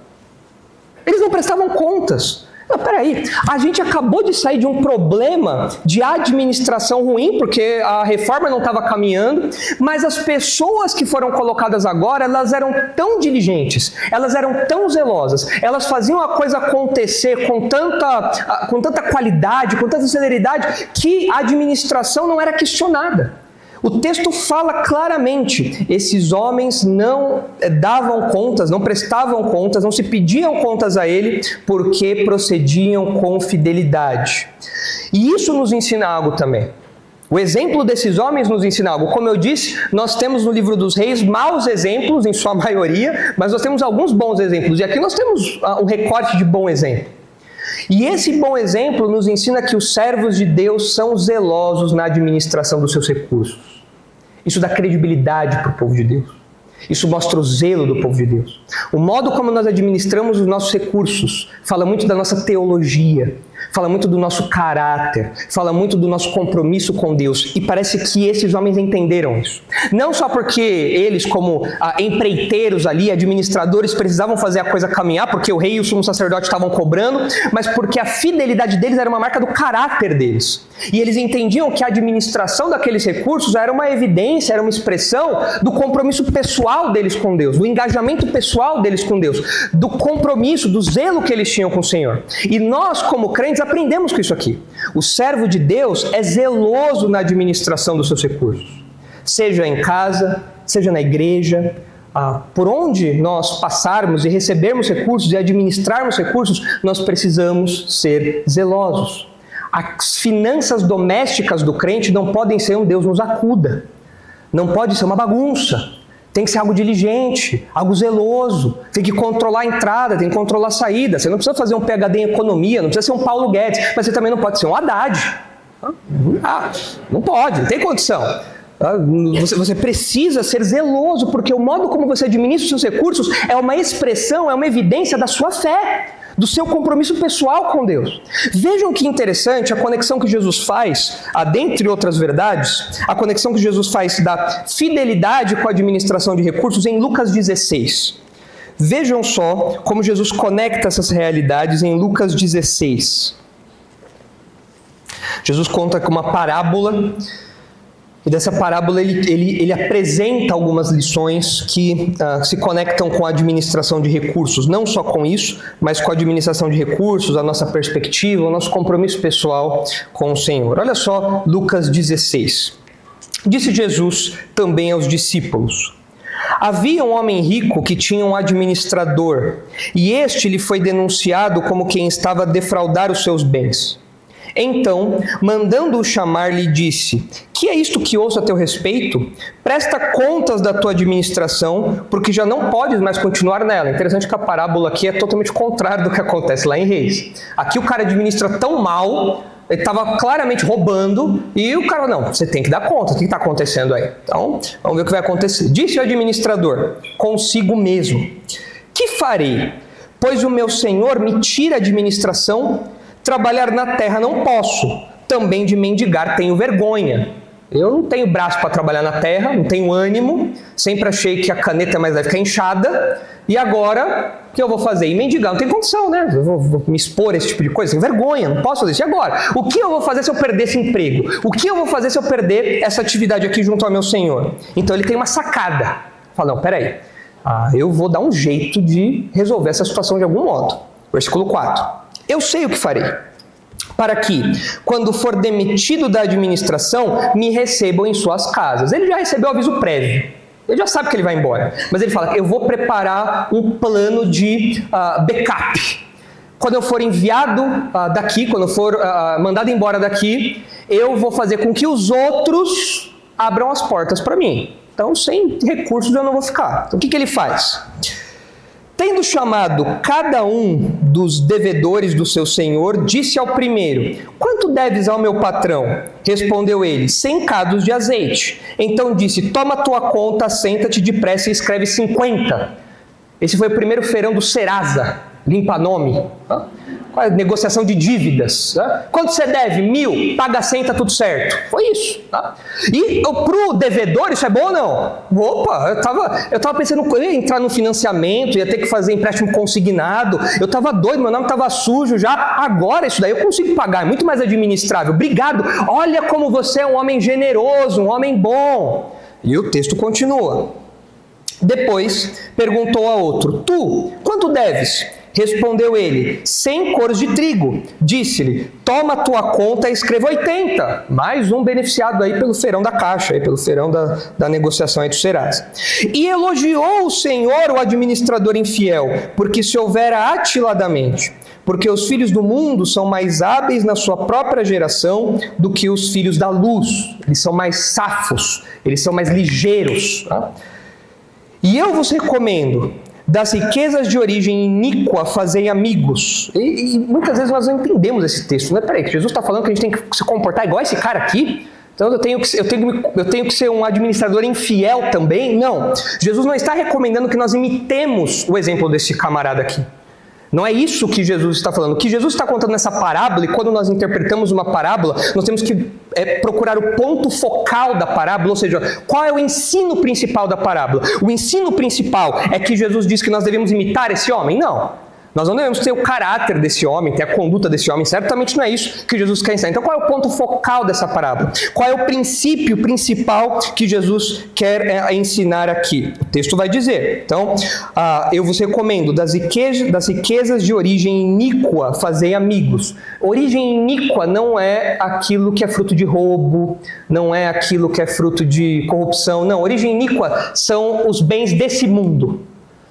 Eles não prestavam contas. Não, peraí, a gente acabou de sair de um problema de administração ruim, porque a reforma não estava caminhando, mas as pessoas que foram colocadas agora, elas eram tão diligentes, elas eram tão zelosas, elas faziam a coisa acontecer com tanta qualidade, com tanta celeridade, que a administração não era questionada. O texto fala claramente, esses homens não davam contas, não prestavam contas, não se pediam contas a ele, porque procediam com fidelidade. E isso nos ensina algo também. O exemplo desses homens nos ensina algo. Como eu disse, nós temos no livro dos reis maus exemplos, em sua maioria, mas nós temos alguns bons exemplos. E aqui nós temos um recorte de bom exemplo. E esse bom exemplo nos ensina que os servos de Deus são zelosos na administração dos seus recursos. Isso dá credibilidade para o povo de Deus. Isso mostra o zelo do povo de Deus. O modo como nós administramos os nossos recursos fala muito da nossa teologia, fala muito do nosso caráter, fala muito do nosso compromisso com Deus. E parece que esses homens entenderam isso. Não só porque eles, como empreiteiros ali, administradores, precisavam fazer a coisa caminhar, porque o rei e o sumo sacerdote estavam cobrando, mas porque a fidelidade deles era uma marca do caráter deles. E eles entendiam que a administração daqueles recursos era uma evidência, era uma expressão do compromisso pessoal deles com Deus, do engajamento pessoal deles com Deus, do compromisso, do zelo que eles tinham com o Senhor. E nós, como crentes, aprendemos com isso aqui. O servo de Deus é zeloso na administração dos seus recursos. Seja em casa, seja na igreja, por onde nós passarmos e recebermos recursos e administrarmos recursos, nós precisamos ser zelosos. As finanças domésticas do crente não podem ser um Deus nos acuda. Não pode ser uma bagunça. Tem que ser algo diligente, algo zeloso. Tem que controlar a entrada, tem que controlar a saída. Você não precisa fazer um PhD em economia, não precisa ser um Paulo Guedes, mas você também não pode ser um Haddad. Não pode, não tem condição. Você precisa ser zeloso, porque o modo como você administra os seus recursos é uma expressão, é uma evidência da sua fé, do seu compromisso pessoal com Deus. Vejam que interessante a conexão que Jesus faz, dentre outras verdades, a conexão que Jesus faz da fidelidade com a administração de recursos em Lucas 16. Vejam só como Jesus conecta essas realidades em Lucas 16. Jesus conta com uma parábola, e dessa parábola ele apresenta algumas lições que se conectam com a administração de recursos. Não só com isso, mas com a administração de recursos, a nossa perspectiva, o nosso compromisso pessoal com o Senhor. Olha só Lucas 16. Disse Jesus também aos discípulos: havia um homem rico que tinha um administrador, e este lhe foi denunciado como quem estava a defraudar os seus bens. Então, mandando-o chamar, lhe disse: que é isto que ouço a teu respeito? Presta contas da tua administração, porque já não podes mais continuar nela. Interessante que a parábola aqui é totalmente contrário do que acontece lá em Reis. Aqui o cara administra tão mal, ele estava claramente roubando, e o cara, não, você tem que dar conta, o que está acontecendo aí? Então, vamos ver o que vai acontecer. Disse o administrador consigo mesmo: que farei? Pois o meu senhor me tira a administração. Trabalhar na terra não posso, também de mendigar tenho vergonha. Eu não tenho braço para trabalhar na terra, não tenho ânimo, sempre achei que a caneta é mais leve que a enxada, e agora, o que eu vou fazer? E mendigar, não tem condição, né? Eu vou me expor a esse tipo de coisa, tenho vergonha, não posso fazer isso. E agora? O que eu vou fazer se eu perder esse emprego? O que eu vou fazer se eu perder essa atividade aqui junto ao meu Senhor? Então ele tem uma sacada. Fala, não, peraí, eu vou dar um jeito de resolver essa situação de algum modo. Versículo 4. Eu sei o que farei, para que, quando for demitido da administração, me recebam em suas casas. Ele já recebeu o aviso prévio, ele já sabe que ele vai embora, mas ele fala: eu vou preparar um plano de backup. Quando eu for enviado daqui, quando eu for mandado embora daqui, eu vou fazer com que os outros abram as portas para mim. Então, sem recursos eu não vou ficar. Então, o que ele faz? Tendo chamado cada um dos devedores do seu senhor, disse ao primeiro: quanto deves ao meu patrão? Respondeu ele: 100 cados de azeite. Então disse: toma tua conta, senta-te depressa e escreve 50. Esse foi o primeiro feirão do Serasa. limpa-nome. Qual é a negociação de dívidas? Quanto você deve? 1.000, paga 100, tá tudo certo. Foi isso. E pro devedor, isso é bom ou não? Opa, eu tava pensando que eu ia entrar no financiamento, ia ter que fazer empréstimo consignado, eu tava doido, meu nome tava sujo já. Agora isso daí eu consigo pagar, é muito mais administrável. Obrigado, olha como você é um homem generoso, um homem bom. E o texto continua. Depois perguntou a outro: tu, quanto deves? Respondeu ele: 100 coros de trigo. Disse-lhe: toma a tua conta e escreva 80. Mais um beneficiado aí pelo feirão da caixa, aí pelo feirão da negociação aí do Serasa. E elogiou o Senhor o administrador infiel, porque se houvera atiladamente. Porque os filhos do mundo são mais hábeis na sua própria geração do que os filhos da luz. Eles são mais safos, eles são mais ligeiros. E eu vos recomendo: das riquezas de origem iníqua fazei amigos. E muitas vezes nós não entendemos esse texto. Não é? Peraí, que Jesus está falando que a gente tem que se comportar igual esse cara aqui? Então eu tenho que ser um administrador infiel também? Não. Jesus não está recomendando que nós imitemos o exemplo desse camarada aqui. Não é isso que Jesus está falando. O que Jesus está contando nessa parábola, e quando nós interpretamos uma parábola, nós temos que procurar o ponto focal da parábola, ou seja, qual é o ensino principal da parábola. O ensino principal é que Jesus diz que nós devemos imitar esse homem? Não. Nós não devemos ter o caráter desse homem, ter a conduta desse homem. Certamente não é isso que Jesus quer ensinar. Então qual é o ponto focal dessa parábola? Qual é o princípio principal que Jesus quer ensinar aqui? O texto vai dizer. Então, eu vos recomendo: das riquezas de origem iníqua fazei amigos. Origem iníqua não é aquilo que é fruto de roubo, não é aquilo que é fruto de corrupção. Não, origem iníqua são os bens desse mundo.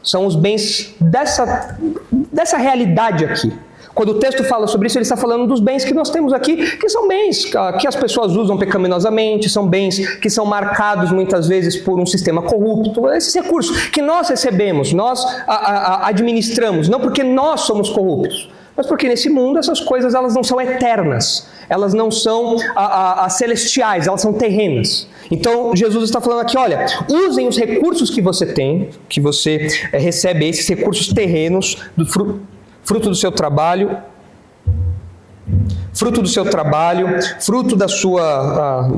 São os bens dessa realidade aqui. Quando o texto fala sobre isso, ele está falando dos bens que nós temos aqui, que são bens que as pessoas usam pecaminosamente, são bens que são marcados muitas vezes por um sistema corrupto. Esses recursos que nós recebemos, nós administramos, não porque nós somos corruptos, mas porque nesse mundo essas coisas elas não são eternas, elas não são celestiais, elas são terrenas. Então Jesus está falando aqui: olha, usem os recursos que você tem, que você recebe, esses recursos terrenos, fruto do seu trabalho, fruto dos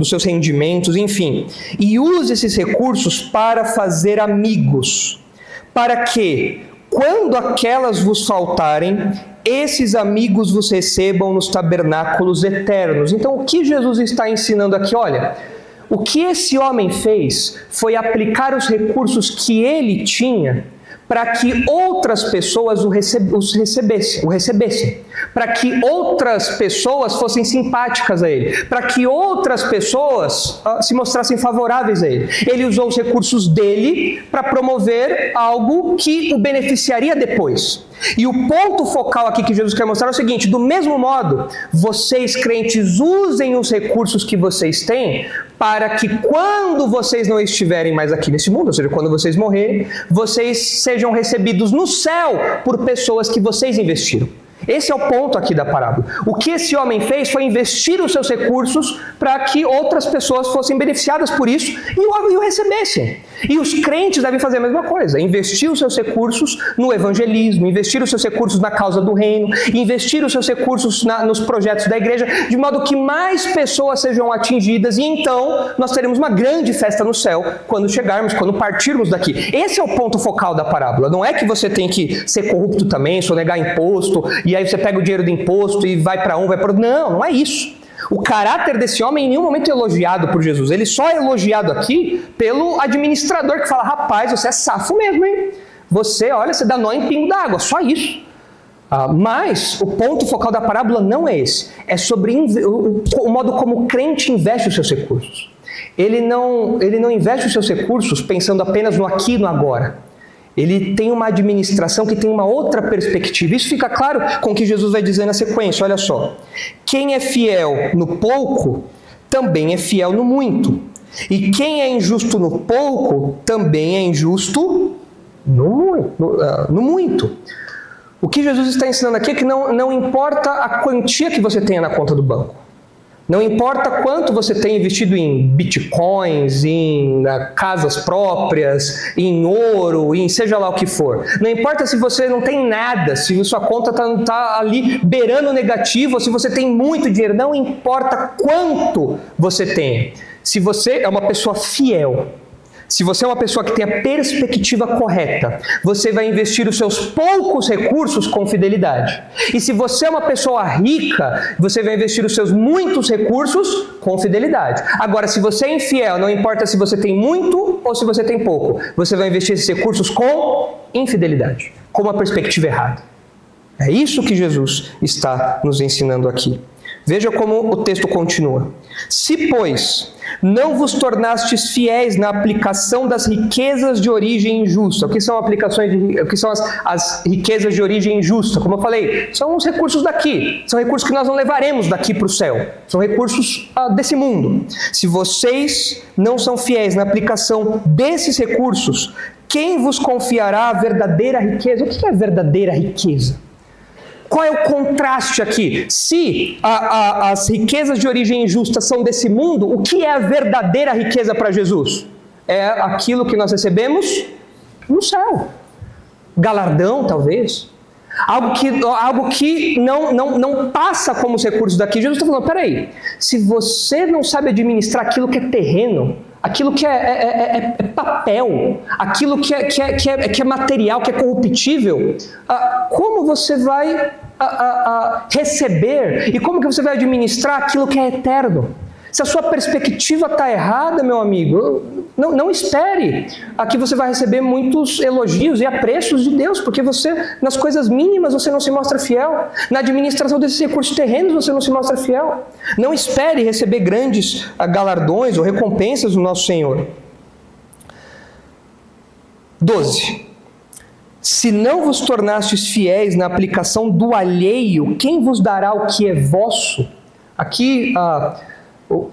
seus rendimentos, enfim. E use esses recursos para fazer amigos, para que, quando aquelas vos faltarem, esses amigos vos recebam nos tabernáculos eternos. Então, o que Jesus está ensinando aqui? Olha, o que esse homem fez foi aplicar os recursos que ele tinha para que outras pessoas o recebessem, para que outras pessoas fossem simpáticas a ele, para que outras pessoas se mostrassem favoráveis a ele. Ele usou os recursos dele para promover algo que o beneficiaria depois. E o ponto focal aqui que Jesus quer mostrar é o seguinte: do mesmo modo, vocês crentes usem os recursos que vocês têm para que quando vocês não estiverem mais aqui nesse mundo, ou seja, quando vocês morrerem, vocês sejam recebidos no céu por pessoas que vocês investiram. Esse é o ponto aqui da parábola. O que esse homem fez foi investir os seus recursos para que outras pessoas fossem beneficiadas por isso e o recebessem. E os crentes devem fazer a mesma coisa: investir os seus recursos no evangelismo, investir os seus recursos na causa do reino, investir os seus recursos nos projetos da igreja, de modo que mais pessoas sejam atingidas, e então nós teremos uma grande festa no céu quando chegarmos, quando partirmos daqui. Esse é o ponto focal da parábola. Não é que você tem que ser corrupto também, sonegar imposto, e aí você pega o dinheiro do imposto e vai para vai para outro. Não, não é isso. O caráter desse homem em nenhum momento é elogiado por Jesus. Ele só é elogiado aqui pelo administrador que fala: rapaz, você é safo mesmo, hein? Você dá nó em pingo d'água, só isso. Mas o ponto focal da parábola não é esse. É sobre o modo como o crente investe os seus recursos. Ele não investe os seus recursos pensando apenas no aqui e no agora. Ele tem uma administração que tem uma outra perspectiva. Isso fica claro com o que Jesus vai dizer na sequência. Olha só: quem é fiel no pouco, também é fiel no muito. E quem é injusto no pouco, também é injusto no muito. O que Jesus está ensinando aqui é que não importa a quantia que você tenha na conta do banco. Não importa quanto você tem investido em bitcoins, em casas próprias, em ouro, em seja lá o que for. Não importa se você não tem nada, se sua conta está ali beirando negativo, ou se você tem muito dinheiro. Não importa quanto você tem. Se você é uma pessoa fiel, se você é uma pessoa que tem a perspectiva correta, você vai investir os seus poucos recursos com fidelidade. E se você é uma pessoa rica, você vai investir os seus muitos recursos com fidelidade. Agora, se você é infiel, não importa se você tem muito ou se você tem pouco, você vai investir esses recursos com infidelidade, com uma perspectiva errada. É isso que Jesus está nos ensinando aqui. Veja como o texto continua. Se, pois, não vos tornastes fiéis na aplicação das riquezas de origem injusta. O que são o que são as riquezas de origem injusta? Como eu falei, são os recursos daqui. São recursos que nós não levaremos daqui para o céu. São recursos desse mundo. Se vocês não são fiéis na aplicação desses recursos, quem vos confiará a verdadeira riqueza? O que é a verdadeira riqueza? Qual é o contraste aqui? Se as riquezas de origem injusta são desse mundo, o que é a verdadeira riqueza para Jesus? É aquilo que nós recebemos no céu. Galardão, talvez. Algo que não passa como os recursos daqui. Jesus está falando, peraí, se você não sabe administrar aquilo que é terreno, aquilo que é papel, aquilo que é material, que é corruptível, como você vai receber e como que você vai administrar aquilo que é eterno? Se a sua perspectiva está errada, meu amigo, não espere que você vai receber muitos elogios e apreços de Deus, porque você, nas coisas mínimas, você não se mostra fiel. Na administração desses recursos terrenos, você não se mostra fiel. Não espere receber grandes galardões ou recompensas do nosso Senhor. 12. Se não vos tornastes fiéis na aplicação do alheio, quem vos dará o que é vosso? Aqui,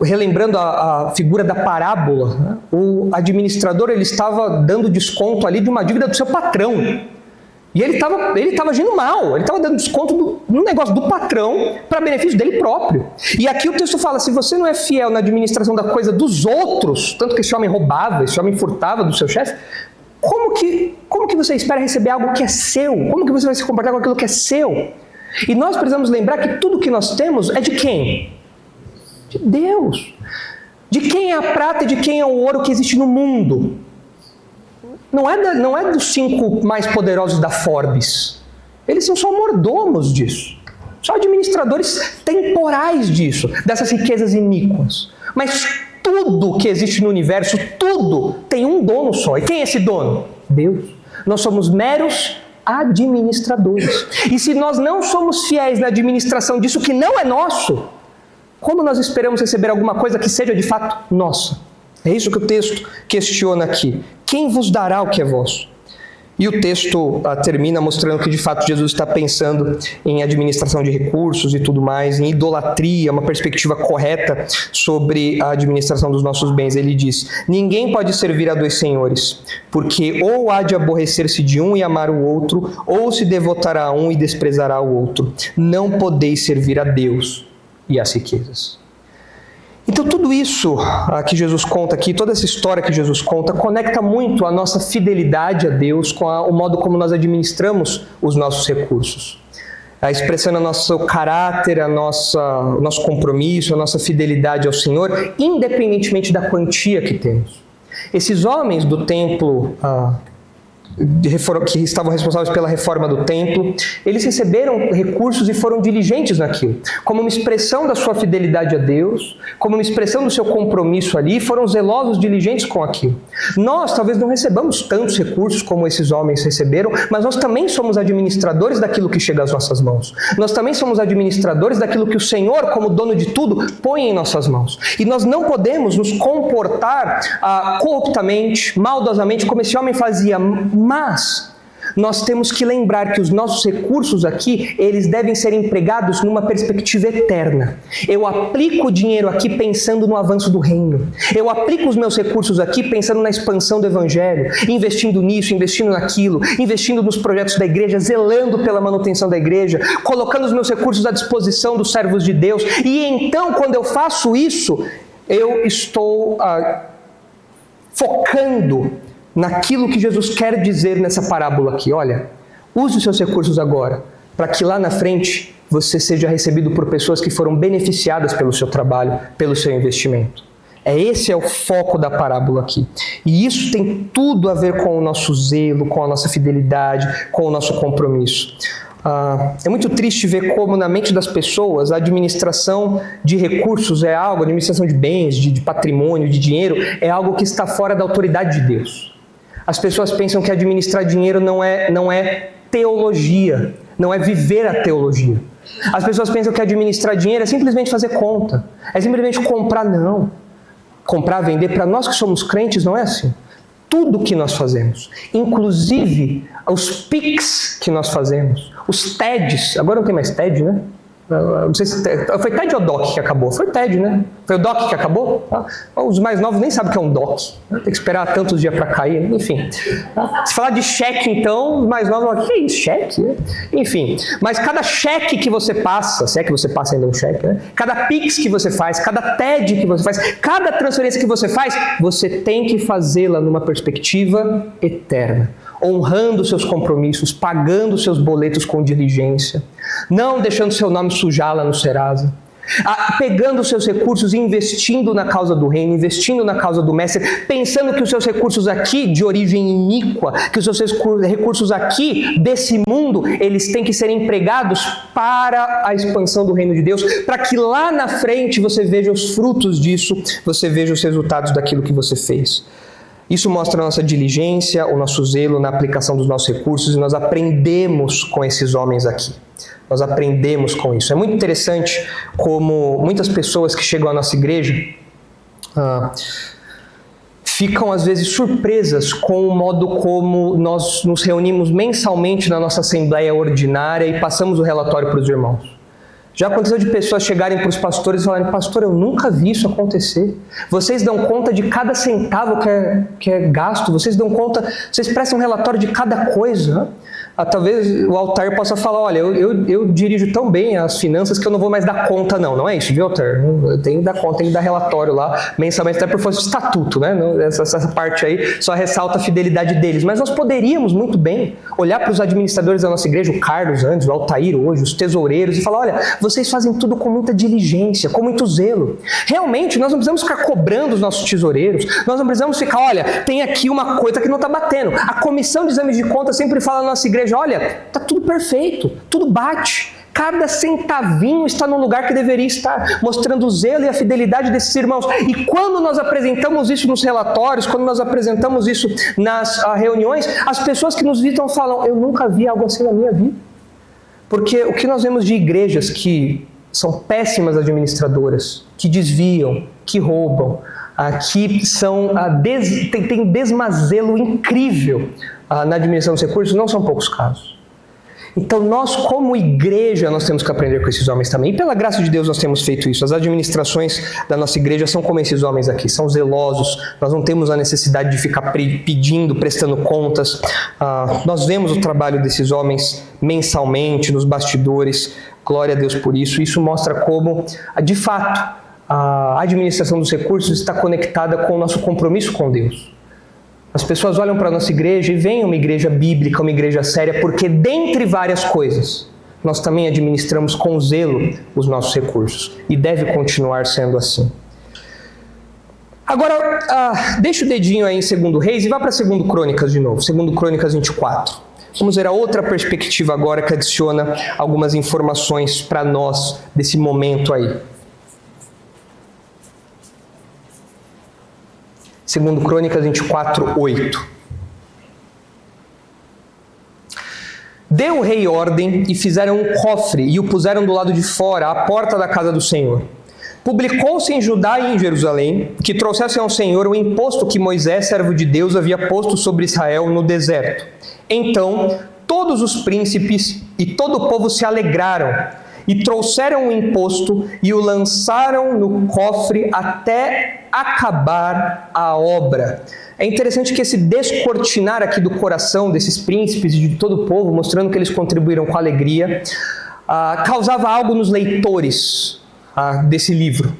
relembrando a figura da parábola, né? O administrador ele estava dando desconto ali de uma dívida do seu patrão. E ele estava agindo mal, ele estava dando desconto no negócio do patrão para benefício dele próprio. E aqui o texto fala, se você não é fiel na administração da coisa dos outros, tanto que esse homem roubava, esse homem furtava do seu chefe, como que você espera receber algo que é seu? Como que você vai se comportar com aquilo que é seu? E nós precisamos lembrar que tudo que nós temos é de quem? De Deus. De quem é a prata e de quem é o ouro que existe no mundo? Não é dos 5 mais poderosos da Forbes. Eles são só mordomos disso. Só administradores temporais disso, dessas riquezas iníquas. Mas tudo que existe no universo, tudo tem um dono só. E quem é esse dono? Deus. Nós somos meros administradores. E se nós não somos fiéis na administração disso que não é nosso, como nós esperamos receber alguma coisa que seja de fato nossa? É isso que o texto questiona aqui. Quem vos dará o que é vosso? E o texto termina mostrando que de fato Jesus está pensando em administração de recursos e tudo mais, em idolatria, uma perspectiva correta sobre a administração dos nossos bens. Ele diz, ninguém pode servir a 2 senhores, porque ou há de aborrecer-se de um e amar o outro, ou se devotará a um e desprezará o outro. Não podeis servir a Deus e às riquezas. Então tudo isso que Jesus conta aqui, toda essa história que Jesus conta, conecta muito a nossa fidelidade a Deus com o modo como nós administramos os nossos recursos. Expressando o nosso caráter, o nosso compromisso, a nossa fidelidade ao Senhor, independentemente da quantia que temos. Esses homens do templo que estavam responsáveis pela reforma do templo, eles receberam recursos e foram diligentes naquilo, como uma expressão da sua fidelidade a Deus, como uma expressão do seu compromisso ali, foram zelosos, diligentes com aquilo. Nós talvez não recebamos tantos recursos como esses homens receberam, mas nós também somos administradores daquilo que chega às nossas mãos. Nós também somos administradores daquilo que o Senhor, como dono de tudo, põe em nossas mãos. E nós não podemos nos comportar corruptamente, maldosamente, como esse homem fazia, mas nós temos que lembrar que os nossos recursos aqui, eles devem ser empregados numa perspectiva eterna. Eu aplico o dinheiro aqui pensando no avanço do reino. Eu aplico os meus recursos aqui pensando na expansão do evangelho, investindo nisso, investindo naquilo, investindo nos projetos da igreja, zelando pela manutenção da igreja, colocando os meus recursos à disposição dos servos de Deus. E então, quando eu faço isso, eu estou focando naquilo que Jesus quer dizer nessa parábola aqui. Olha, use os seus recursos agora, para que lá na frente você seja recebido por pessoas que foram beneficiadas pelo seu trabalho, pelo seu investimento. Esse é o foco da parábola aqui. E isso tem tudo a ver com o nosso zelo, com a nossa fidelidade, com o nosso compromisso. É muito triste ver como na mente das pessoas a administração de recursos é algo, a administração de bens, de patrimônio, de dinheiro, é algo que está fora da autoridade de Deus. As pessoas pensam que administrar dinheiro não é teologia, não é viver a teologia. As pessoas pensam que administrar dinheiro é simplesmente fazer conta, é simplesmente comprar. Não. Comprar, vender, para nós que somos crentes não é assim. Tudo que nós fazemos, inclusive os PIX que nós fazemos, os TEDs, agora não tem mais TED, né? Não sei se foi TED ou DOC que acabou? Foi TED, né? Foi o DOC que acabou? Os mais novos nem sabem o que é um DOC. Tem que esperar tantos dias para cair, enfim. Se falar de cheque, então, os mais novos vão falar, o que é isso, cheque? Enfim, mas cada cheque que você passa, se é que você passa ainda um cheque, né? Cada Pix que você faz, cada TED que você faz, cada transferência que você faz, você tem que fazê-la numa perspectiva eterna, honrando seus compromissos, pagando seus boletos com diligência, não deixando seu nome sujar lá no Serasa, pegando os seus recursos e investindo na causa do reino, investindo na causa do mestre, pensando que os seus recursos aqui de origem iníqua, que os seus recursos aqui desse mundo, eles têm que ser empregados para a expansão do reino de Deus, para que lá na frente você veja os frutos disso, você veja os resultados daquilo que você fez. Isso mostra a nossa diligência, o nosso zelo na aplicação dos nossos recursos, e nós aprendemos com esses homens aqui. Nós aprendemos com isso. É muito interessante como muitas pessoas que chegam à nossa igreja ficam às vezes surpresas com o modo como nós nos reunimos mensalmente na nossa assembleia ordinária e passamos o relatório para os irmãos. Já aconteceu de pessoas chegarem para os pastores e falarem: pastor, eu nunca vi isso acontecer. Vocês dão conta de cada centavo que é gasto, vocês dão conta, vocês prestam um relatório de cada coisa. Talvez o Altair possa falar: olha, eu dirijo tão bem as finanças que eu não vou mais dar conta, não é isso, viu, Altair? Eu tenho que dar conta, tenho que dar relatório lá, mensalmente, até por força do estatuto, né? Essa parte aí só ressalta a fidelidade deles. Mas nós poderíamos muito bem olhar para os administradores da nossa igreja, o Carlos antes, o Altair hoje, os tesoureiros, e falar: olha, vocês fazem tudo com muita diligência, com muito zelo. Realmente, nós não precisamos ficar cobrando os nossos tesoureiros, nós não precisamos ficar: olha, tem aqui uma coisa que não está batendo. A comissão de exames de contas sempre fala na nossa igreja: olha, está tudo perfeito, tudo bate. Cada centavinho está no lugar que deveria estar, mostrando o zelo e a fidelidade desses irmãos. E quando nós apresentamos isso nos relatórios, quando nós apresentamos isso nas reuniões, as pessoas que nos visitam falam: eu nunca vi algo assim na minha vida. Porque o que nós vemos de igrejas que são péssimas administradoras, que desviam, que roubam, que têm desmazelo incrível na administração dos recursos, não são poucos casos. Então nós, como igreja, nós temos que aprender com esses homens também. E pela graça de Deus nós temos feito isso. As administrações da nossa igreja são como esses homens aqui, são zelosos. Nós não temos a necessidade de ficar pedindo, prestando contas. Nós vemos o trabalho desses homens mensalmente, nos bastidores. Glória a Deus por isso. Isso mostra como, de fato, a administração dos recursos está conectada com o nosso compromisso com Deus. As pessoas olham para a nossa igreja e veem uma igreja bíblica, uma igreja séria, porque dentre várias coisas, nós também administramos com zelo os nossos recursos. E deve continuar sendo assim. Agora, deixa o dedinho aí em 2 Reis e vá para 2 Crônicas de novo, 2 Crônicas 24. Vamos ver a outra perspectiva agora que adiciona algumas informações para nós desse momento aí. 2 Crônicas 24, 8. Deu o rei ordem e fizeram um cofre e o puseram do lado de fora, à porta da casa do Senhor. Publicou-se em Judá e em Jerusalém que trouxessem ao Senhor o imposto que Moisés, servo de Deus, havia posto sobre Israel no deserto. Então, todos os príncipes e todo o povo se alegraram e trouxeram o imposto e o lançaram no cofre até acabar a obra. É interessante que esse descortinar aqui do coração desses príncipes e de todo o povo, mostrando que eles contribuíram com alegria, causava algo nos leitores desse livro.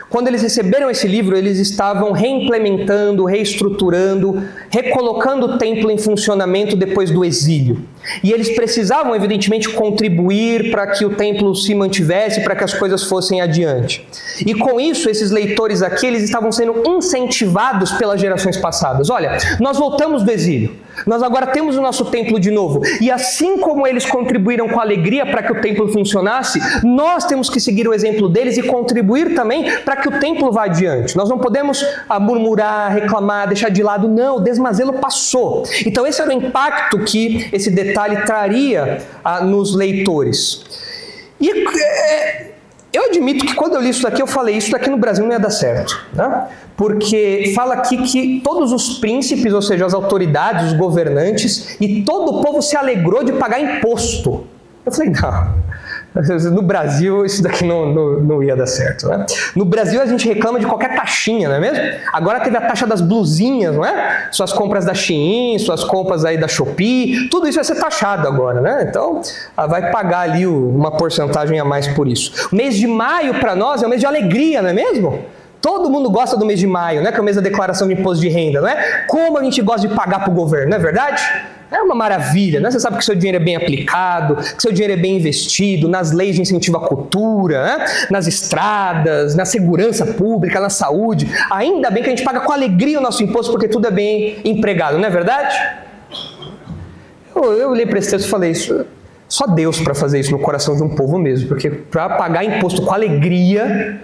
Quando eles receberam esse livro, eles estavam reimplementando, reestruturando, recolocando o templo em funcionamento depois do exílio. E eles precisavam, evidentemente, contribuir para que o templo se mantivesse, para que as coisas fossem adiante. E com isso, esses leitores aqui, eles estavam sendo incentivados pelas gerações passadas. Olha, nós voltamos do exílio, nós agora temos o nosso templo de novo. E assim como eles contribuíram com alegria para que o templo funcionasse, nós temos que seguir o exemplo deles e contribuir também para que o templo vá adiante. Nós não podemos murmurar, reclamar, deixar de lado. Não, o desmazelo passou. Então esse era o impacto que esse detalhe traria nos leitores. E eu admito que quando eu li isso daqui, eu falei, isso daqui no Brasil não ia dar certo, né? Porque fala aqui que todos os príncipes, ou seja, as autoridades, os governantes, e todo o povo se alegrou de pagar imposto. Eu falei, não. No Brasil, isso daqui não ia dar certo, né? No Brasil, a gente reclama de qualquer taxinha, não é mesmo? Agora teve a taxa das blusinhas, não é? Suas compras da Shein, suas compras aí da Shopee, tudo isso vai ser taxado agora, né? Então, vai pagar ali uma porcentagem a mais por isso. O mês de maio, para nós, é um mês de alegria, não é mesmo? Todo mundo gosta do mês de maio, né? Que é o mês da declaração de imposto de renda, não é? Como a gente gosta de pagar para o governo, não é verdade? É uma maravilha, né? Você sabe que seu dinheiro é bem aplicado, que seu dinheiro é bem investido nas leis de incentivo à cultura, né? Nas estradas, na segurança pública, na saúde. Ainda bem que a gente paga com alegria o nosso imposto, porque tudo é bem empregado, não é verdade? Eu olhei para esse texto e falei, isso, só Deus para fazer isso no coração de um povo mesmo, porque para pagar imposto com alegria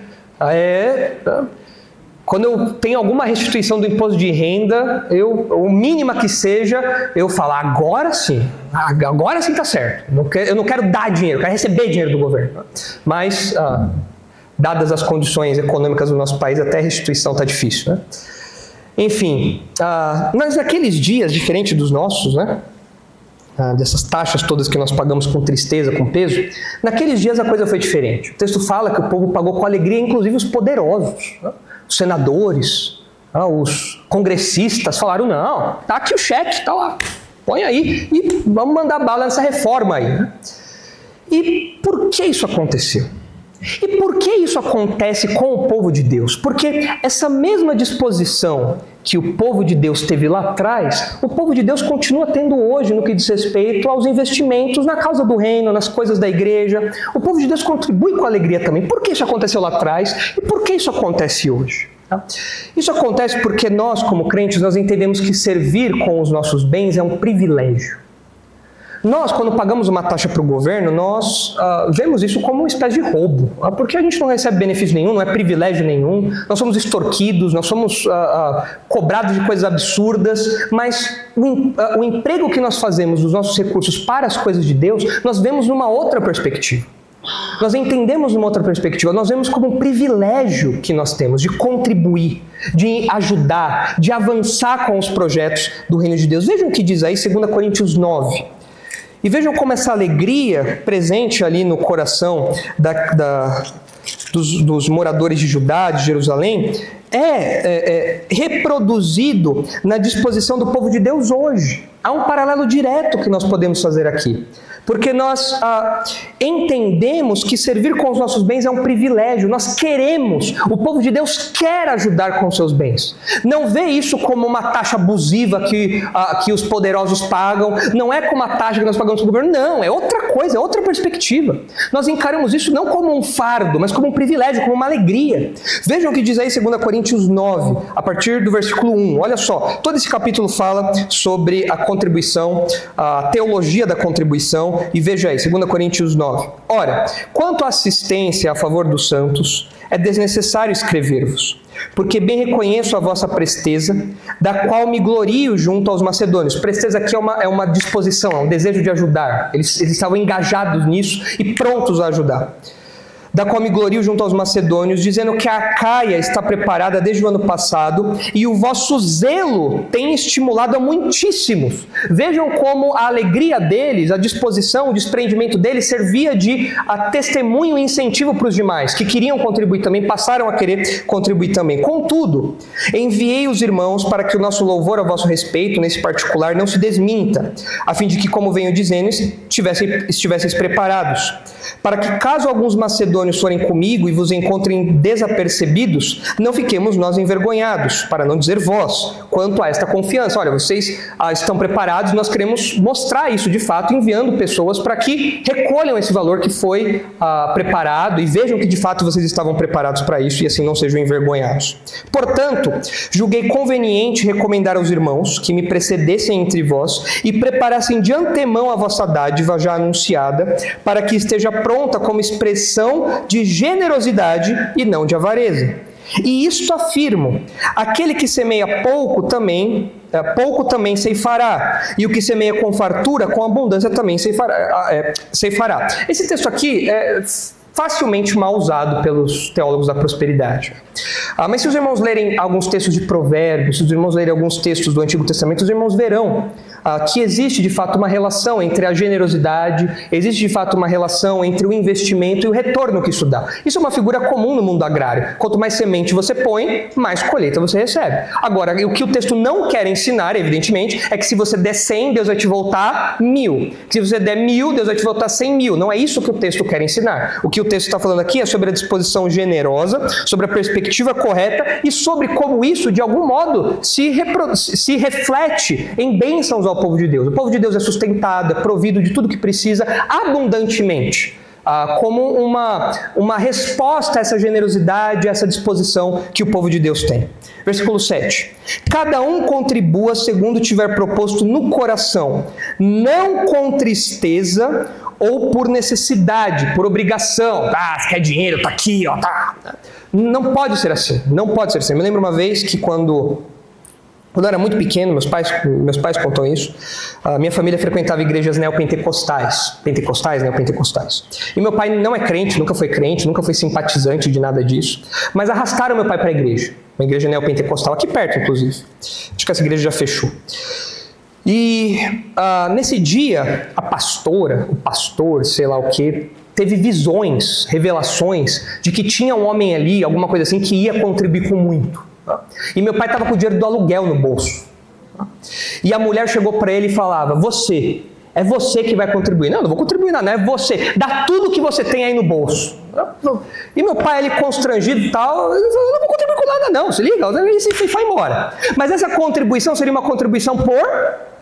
quando eu tenho alguma restituição do imposto de renda, o mínima que seja, eu falo, agora sim está certo. Eu não quero dar dinheiro, eu quero receber dinheiro do governo. Mas, dadas as condições econômicas do nosso país, até a restituição está difícil, né? Enfim, mas naqueles dias, diferente dos nossos, né? Dessas taxas todas que nós pagamos com tristeza, com peso, naqueles dias a coisa foi diferente. O texto fala que o povo pagou com alegria, inclusive os poderosos, né? Os senadores, os congressistas falaram, não, tá aqui o cheque, tá lá, põe aí e vamos mandar bala nessa reforma aí. Né? E por que isso aconteceu? E por que isso acontece com o povo de Deus? Porque essa mesma disposição que o povo de Deus teve lá atrás, o povo de Deus continua tendo hoje no que diz respeito aos investimentos na causa do reino, nas coisas da igreja. O povo de Deus contribui com alegria também. Por que isso aconteceu lá atrás e por que isso acontece hoje? Isso acontece porque nós, como crentes, nós entendemos que servir com os nossos bens é um privilégio. Nós, quando pagamos uma taxa para o governo, nós vemos isso como uma espécie de roubo, porque a gente não recebe benefício nenhum, não é privilégio nenhum, nós somos extorquidos, nós somos cobrados de coisas absurdas, mas o emprego que nós fazemos dos nossos recursos para as coisas de Deus, nós vemos numa outra perspectiva. Nós entendemos numa outra perspectiva, nós vemos como um privilégio que nós temos de contribuir, de ajudar, de avançar com os projetos do reino de Deus. Vejam o que diz aí 2 Coríntios 9. E vejam como essa alegria presente ali no coração dos moradores de Judá, de Jerusalém, é reproduzido na disposição do povo de Deus hoje. Há um paralelo direto que nós podemos fazer aqui. Porque nós entendemos que servir com os nossos bens é um privilégio. Nós queremos, o povo de Deus quer ajudar com os seus bens. Não vê isso como uma taxa abusiva que os poderosos pagam. Não é como a taxa que nós pagamos para o governo. Não, é outra coisa, é outra perspectiva. Nós encaramos isso não como um fardo, mas como um privilégio, como uma alegria. Vejam o que diz aí 2 Coríntios 9, a partir do versículo 1. Olha só, todo esse capítulo fala sobre a contribuição, a teologia da contribuição. E veja aí, 2 Coríntios 9. Ora, quanto à assistência a favor dos santos, é desnecessário escrever-vos, porque bem reconheço a vossa presteza, da qual me glorio junto aos macedônios. Presteza aqui é uma disposição, é um desejo de ajudar. Eles estavam engajados nisso e prontos a ajudar. da qual me glorio junto aos macedônios, dizendo que a Acaia está preparada desde o ano passado e o vosso zelo tem estimulado a muitíssimos. Vejam como a alegria deles, a disposição, o desprendimento deles servia de testemunho e incentivo para os demais, que queriam contribuir também, passaram a querer contribuir também. Contudo, enviei os irmãos para que o nosso louvor a vosso respeito, nesse particular, não se desminta, a fim de que, como venho dizendo, estivesseis preparados, para que, caso alguns macedônios forem comigo e vos encontrem desapercebidos, não fiquemos nós envergonhados, para não dizer vós, quanto a esta confiança. Olha, vocês estão preparados, nós queremos mostrar isso de fato, enviando pessoas para que recolham esse valor que foi preparado e vejam que de fato vocês estavam preparados para isso e assim não sejam envergonhados. Portanto, julguei conveniente recomendar aos irmãos que me precedessem entre vós e preparassem de antemão a vossa dádiva já anunciada, para que esteja pronta como expressão de generosidade e não de avareza. E isto afirmo: aquele que semeia pouco também ceifará, e o que semeia com fartura, com abundância também ceifará. Esse texto aqui é facilmente mal usado pelos teólogos da prosperidade. Mas se os irmãos lerem alguns textos de Provérbios, se os irmãos lerem alguns textos do Antigo Testamento, os irmãos verão que existe de fato uma relação entre a generosidade, existe de fato uma relação entre o investimento e o retorno que isso dá. Isso é uma figura comum no mundo agrário. Quanto mais semente você põe, mais colheita você recebe. Agora, o que o texto não quer ensinar, evidentemente, é que se você der 100, Deus vai te voltar 1000. Se você der 1000, Deus vai te voltar 100.000. Não é isso que o texto quer ensinar. O que o texto está falando aqui é sobre a disposição generosa, sobre a perspectiva correta e sobre como isso, de algum modo, se reflete em bênçãos ao povo de Deus. O povo de Deus é sustentado, é provido de tudo que precisa abundantemente, como uma resposta a essa generosidade, a essa disposição que o povo de Deus tem. Versículo 7. Cada um contribua segundo tiver proposto no coração, não com tristeza ou por necessidade, por obrigação. Você quer dinheiro? Tá aqui, ó, tá. Não pode ser assim, não pode ser assim. Eu me lembro uma vez que quando eu era muito pequeno, meus pais contam isso, a minha família frequentava igrejas neopentecostais, neopentecostais. E meu pai não é crente, nunca foi simpatizante de nada disso, mas arrastaram meu pai para a igreja, uma igreja neopentecostal, aqui perto, inclusive. Acho que essa igreja já fechou. E nesse dia, a pastora, o pastor, sei lá o quê, teve visões, revelações de que tinha um homem ali, alguma coisa assim, que ia contribuir com muito. E meu pai estava com o dinheiro do aluguel no bolso. E a mulher chegou para ele e falava: é você que vai contribuir. Não vou contribuir nada, não é você. Dá tudo que você tem aí no bolso. E meu pai, ele constrangido e tal, ele falou: não vou contribuir com nada não, se liga, e foi embora. Mas essa contribuição seria uma contribuição por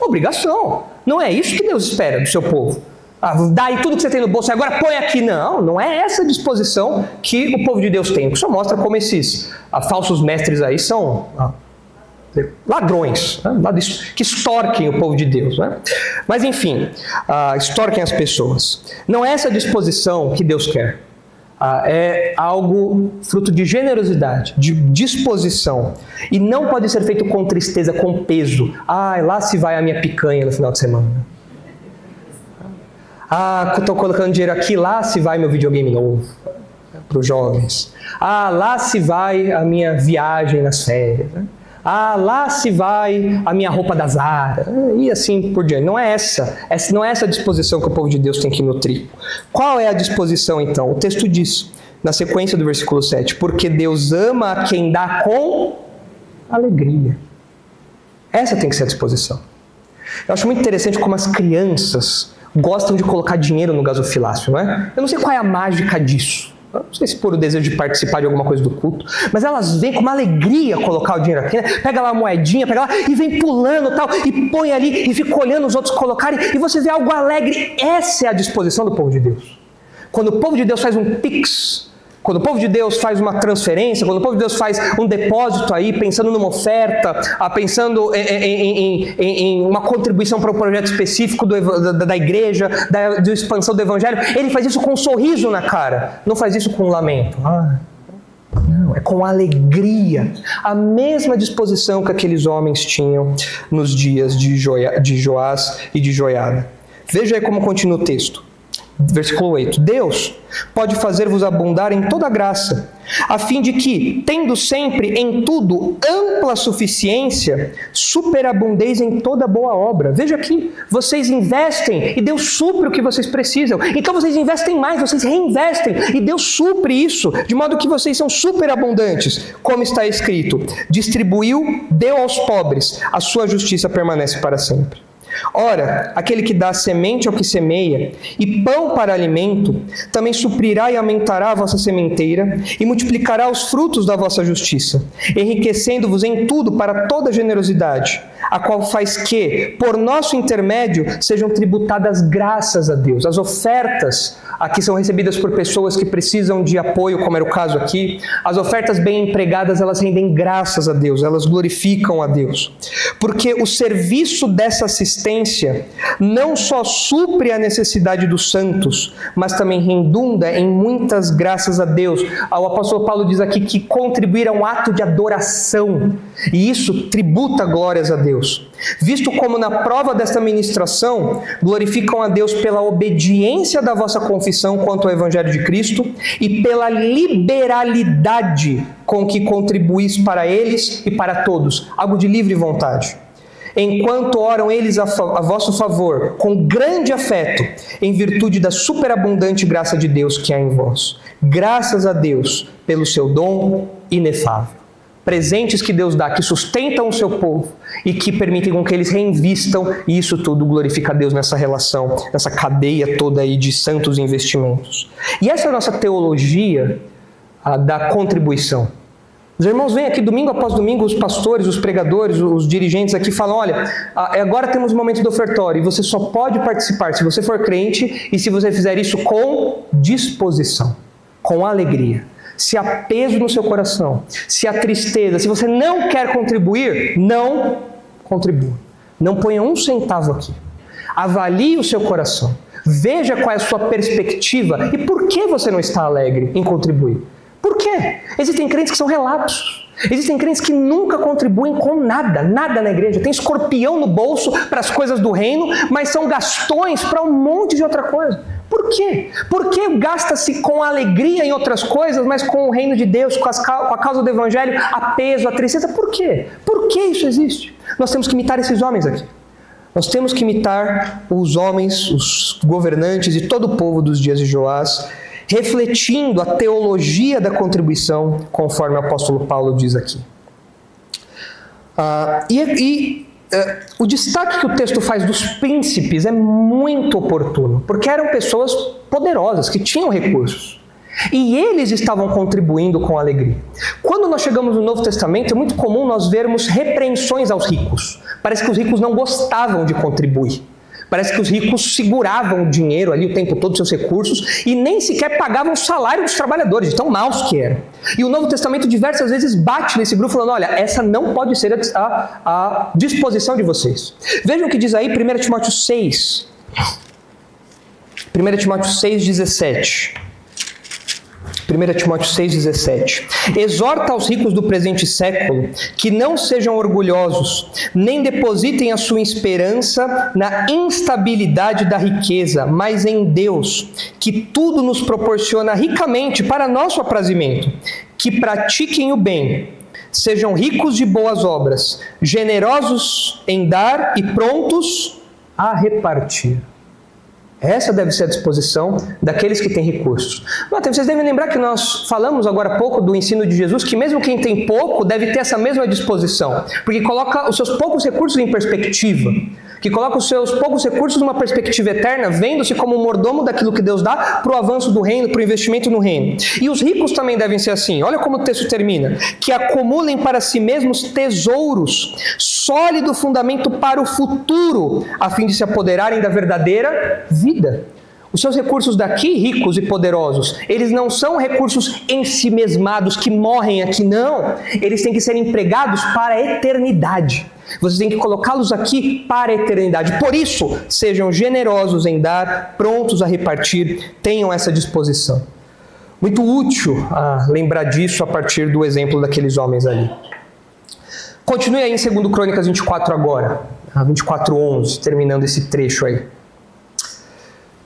obrigação. Não é isso que Deus espera do seu povo. Dá aí tudo que você tem no bolso e agora põe aqui. Não é essa disposição que o povo de Deus tem. Isso mostra como esses falsos mestres aí são ladrões, né? Que extorquem o povo de Deus. Né? Mas enfim, extorquem as pessoas. Não é essa disposição que Deus quer. É algo fruto de generosidade, de disposição. E não pode ser feito com tristeza, com peso. Lá se vai a minha picanha no final de semana. Estou colocando dinheiro aqui, lá se vai meu videogame novo, para os jovens. Lá se vai a minha viagem nas férias. Né? Lá se vai a minha roupa da Zara. E assim por diante. Não é essa disposição que o povo de Deus tem que nutrir. Qual é a disposição então? O texto diz, na sequência do versículo 7, porque Deus ama a quem dá com alegria. Essa tem que ser a disposição. Eu acho muito interessante como as crianças gostam de colocar dinheiro no gasofilácio, não é? Eu não sei qual é a mágica disso. Eu não sei se por o desejo de participar de alguma coisa do culto, mas elas vêm com uma alegria colocar o dinheiro aqui, né? Pega lá a moedinha, pega lá e vem pulando e tal, e põe ali e fica olhando os outros colocarem, e você vê algo alegre. Essa é a disposição do povo de Deus. Quando o povo de Deus faz um pix, quando o povo de Deus faz uma transferência, quando o povo de Deus faz um depósito aí, pensando numa oferta, pensando em uma contribuição para um projeto específico da igreja, da expansão do evangelho, ele faz isso com um sorriso na cara, não faz isso com um lamento. Não, é com alegria. A mesma disposição que aqueles homens tinham nos dias de Joás e de Joiada. Veja aí como continua o texto. Versículo 8. Deus pode fazer-vos abundar em toda graça, a fim de que, tendo sempre em tudo ampla suficiência, superabundeis em toda boa obra. Veja aqui, vocês investem e Deus supre o que vocês precisam. Então vocês investem mais, vocês reinvestem e Deus supre isso, de modo que vocês são superabundantes. Como está escrito, distribuiu, deu aos pobres, a sua justiça permanece para sempre. Ora, aquele que dá semente ao que semeia e pão para alimento, também suprirá e aumentará a vossa sementeira e multiplicará os frutos da vossa justiça, enriquecendo-vos em tudo para toda generosidade, a qual faz que, por nosso intermédio, sejam tributadas graças a Deus. As ofertas aqui são recebidas por pessoas que precisam de apoio, como era o caso aqui. As ofertas bem empregadas, elas rendem graças a Deus, elas glorificam a Deus. Porque o serviço dessa assistência não só supre a necessidade dos santos, mas também redunda em muitas graças a Deus. O apóstolo Paulo diz aqui que contribuir é um ato de adoração, e isso tributa glórias a Deus. Visto como na prova desta ministração glorificam a Deus pela obediência da vossa confissão quanto ao Evangelho de Cristo e pela liberalidade com que contribuís para eles e para todos, algo de livre vontade. Enquanto oram eles a vosso favor, com grande afeto, em virtude da superabundante graça de Deus que há em vós. Graças a Deus pelo seu dom inefável. Presentes que Deus dá, que sustentam o seu povo e que permitem com que eles reinvistam, e isso tudo glorifica a Deus nessa relação, nessa cadeia toda aí de santos investimentos. E essa é a nossa teologia da contribuição. Os irmãos vêm aqui domingo após domingo, os pastores, os pregadores, os dirigentes aqui falam, olha, agora temos o momento do ofertório e você só pode participar se você for crente e se você fizer isso com disposição, com alegria. Se há peso no seu coração, se há tristeza, se você não quer contribuir, não contribua. Não ponha um centavo aqui. Avalie o seu coração. Veja qual é a sua perspectiva e por que você não está alegre em contribuir. Por quê? Existem crentes que são relapsos. Existem crentes que nunca contribuem com nada, nada na igreja. Tem escorpião no bolso para as coisas do reino, mas são gastões para um monte de outra coisa. Por quê? Porque gasta-se com alegria em outras coisas, mas com o reino de Deus, com a causa do Evangelho, a peso, a tristeza. Por quê? Por que isso existe? Nós temos que imitar esses homens aqui. Nós temos que imitar os homens, os governantes e todo o povo dos dias de Joás, refletindo a teologia da contribuição, conforme o apóstolo Paulo diz aqui. O destaque que o texto faz dos príncipes é muito oportuno, porque eram pessoas poderosas, que tinham recursos. E eles estavam contribuindo com alegria. Quando nós chegamos no Novo Testamento, é muito comum nós vermos repreensões aos ricos. Parece que os ricos não gostavam de contribuir. Parece que os ricos seguravam o dinheiro ali o tempo todo, seus recursos, e nem sequer pagavam o salário dos trabalhadores, de tão maus que eram. E o Novo Testamento diversas vezes bate nesse grupo falando, olha, essa não pode ser a disposição de vocês. Vejam o que diz aí 1 Timóteo 6. 1 Timóteo 6, 17. 1 Timóteo 6,17. Exorta aos ricos do presente século que não sejam orgulhosos, nem depositem a sua esperança na instabilidade da riqueza, mas em Deus, que tudo nos proporciona ricamente para nosso aprazimento. Que pratiquem o bem, sejam ricos de boas obras, generosos em dar e prontos a repartir. Essa deve ser a disposição daqueles que têm recursos. Vocês devem lembrar que nós falamos agora há pouco do ensino de Jesus, que mesmo quem tem pouco deve ter essa mesma disposição, porque coloca os seus poucos recursos em perspectiva, que coloca os seus poucos recursos numa perspectiva eterna, vendo-se como um mordomo daquilo que Deus dá para o avanço do reino, para o investimento no reino. E os ricos também devem ser assim. Olha como o texto termina. Que acumulem para si mesmos tesouros, sólido fundamento para o futuro, a fim de se apoderarem da verdadeira vida. Os seus recursos daqui, ricos e poderosos, eles não são recursos ensimesmados que morrem aqui, não. Eles têm que ser empregados para a eternidade. Vocês têm que colocá-los aqui para a eternidade. Por isso, sejam generosos em dar, prontos a repartir, tenham essa disposição. Muito útil lembrar disso a partir do exemplo daqueles homens ali. Continue aí em 2 Crônicas 24 agora, 24:11, terminando esse trecho aí.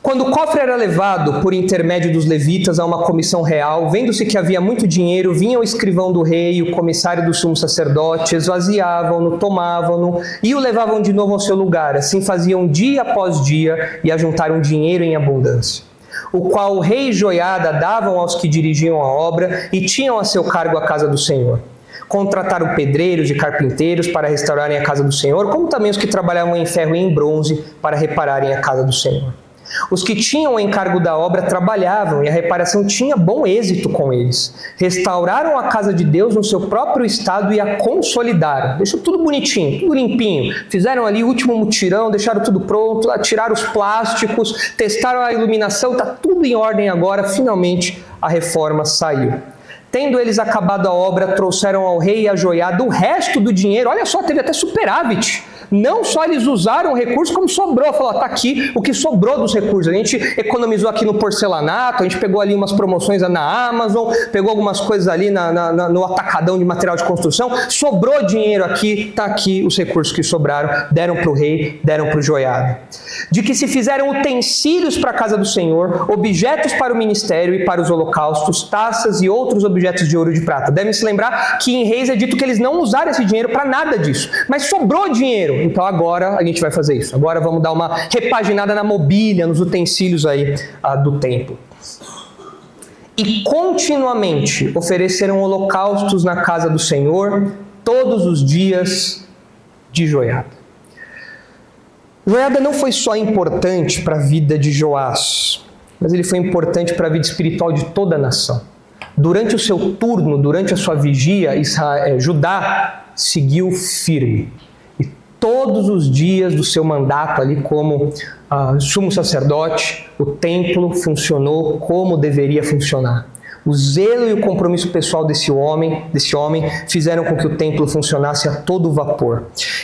Quando o cofre era levado, por intermédio dos levitas, a uma comissão real, vendo-se que havia muito dinheiro, vinha o escrivão do rei e o comissário do sumo sacerdote, esvaziavam-no, tomavam-no e o levavam de novo ao seu lugar. Assim faziam dia após dia e ajuntaram dinheiro em abundância, o qual o rei e Joiada davam aos que dirigiam a obra e tinham a seu cargo a casa do Senhor. Contrataram pedreiros e carpinteiros para restaurarem a casa do Senhor, como também os que trabalhavam em ferro e em bronze para repararem a casa do Senhor. Os que tinham o encargo da obra trabalhavam e a reparação tinha bom êxito com eles. Restauraram a casa de Deus no seu próprio estado e a consolidaram. Deixou tudo bonitinho, tudo limpinho. Fizeram ali o último mutirão, deixaram tudo pronto, tiraram os plásticos, testaram a iluminação, está tudo em ordem agora. Finalmente a reforma saiu. Tendo eles acabado a obra, trouxeram ao rei e a Joiada o resto do dinheiro. Olha só, teve até superávit. Não só eles usaram o recurso, como sobrou. Falou, tá aqui o que sobrou dos recursos. A gente economizou aqui no porcelanato, a gente pegou ali umas promoções na Amazon, pegou algumas coisas ali no atacadão de material de construção. Sobrou dinheiro aqui, tá aqui os recursos que sobraram. Deram para o rei, deram para o Joiada. De que se fizeram utensílios para a casa do Senhor, objetos para o ministério e para os holocaustos, taças e outros objetos de ouro e de prata. Devem se lembrar que em Reis é dito que eles não usaram esse dinheiro para nada disso. Mas sobrou dinheiro. Então agora a gente vai fazer isso. Agora vamos dar uma repaginada na mobília, nos utensílios aí do templo. E continuamente ofereceram holocaustos na casa do Senhor todos os dias de Joiada. Joiada não foi só importante para a vida de Joás, mas ele foi importante para a vida espiritual de toda a nação. Durante o seu turno, durante a sua vigia, Judá seguiu firme. Todos os dias do seu mandato ali como sumo sacerdote, o templo funcionou como deveria funcionar. O zelo e o compromisso pessoal desse homem fizeram com que o templo funcionasse a todo vapor.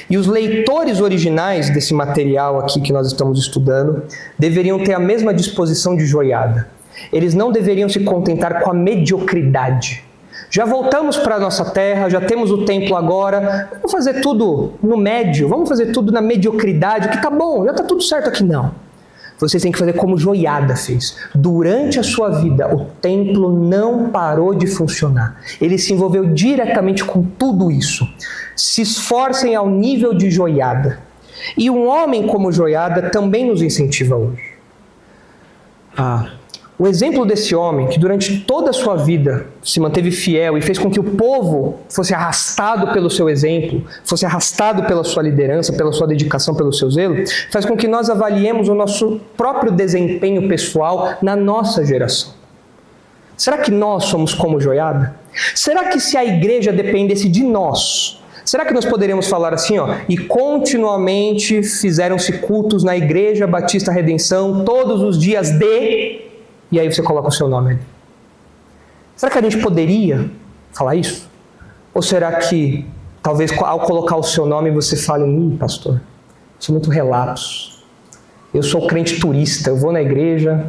E os leitores originais desse material aqui que nós estamos estudando deveriam ter a mesma disposição de Joiada. Eles não deveriam se contentar com a mediocridade. Já voltamos para a nossa terra, já temos o templo agora, vamos fazer tudo no médio, vamos fazer tudo na mediocridade, que tá bom, já tá tudo certo aqui. Não. Vocês têm que fazer como Joiada fez. Durante a sua vida, o templo não parou de funcionar. Ele se envolveu diretamente com tudo isso. Se esforcem ao nível de Joiada. E um homem como Joiada também nos incentiva hoje. O exemplo desse homem, que durante toda a sua vida se manteve fiel e fez com que o povo fosse arrastado pelo seu exemplo, fosse arrastado pela sua liderança, pela sua dedicação, pelo seu zelo, faz com que nós avaliemos o nosso próprio desempenho pessoal na nossa geração. Será que nós somos como Joiada? Será que se a igreja dependesse de nós, será que nós poderíamos falar assim, e continuamente fizeram-se cultos na Igreja Batista Redenção todos os dias e aí você coloca o seu nome ali. Será que a gente poderia falar isso? Ou será que, talvez, ao colocar o seu nome, você fale, pastor, sou muito relapso. Eu sou crente turista, eu vou na igreja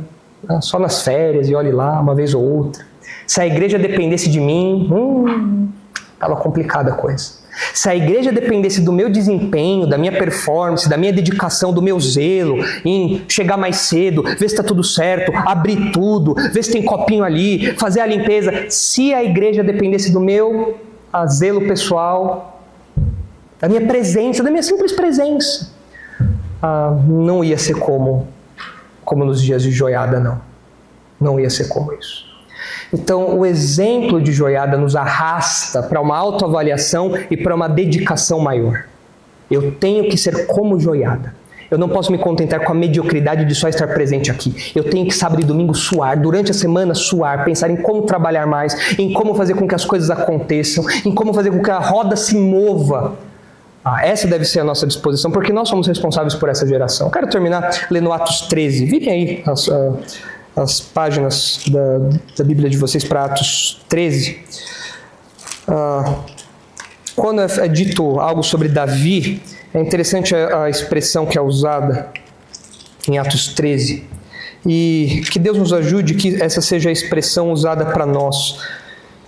só nas férias e olhe lá, uma vez ou outra. Se a igreja dependesse de mim, estava complicada a coisa. Se a igreja dependesse do meu desempenho, da minha performance, da minha dedicação, do meu zelo, em chegar mais cedo, ver se está tudo certo, abrir tudo, ver se tem copinho ali, fazer a limpeza. Se a igreja dependesse do meu zelo pessoal, da minha presença, da minha simples presença, não ia ser como nos dias de Joiada, não. Não ia ser como isso. Então, o exemplo de Joiada nos arrasta para uma autoavaliação e para uma dedicação maior. Eu tenho que ser como Joiada. Eu não posso me contentar com a mediocridade de só estar presente aqui. Eu tenho que, sábado e domingo, suar, durante a semana suar, pensar em como trabalhar mais, em como fazer com que as coisas aconteçam, em como fazer com que a roda se mova. Essa deve ser a nossa disposição, porque nós somos responsáveis por essa geração. Quero terminar lendo Atos 13. Virem aí as páginas da Bíblia de vocês para Atos 13. Quando é dito algo sobre Davi, é interessante a expressão que é usada em Atos 13. E que Deus nos ajude que essa seja a expressão usada para nós.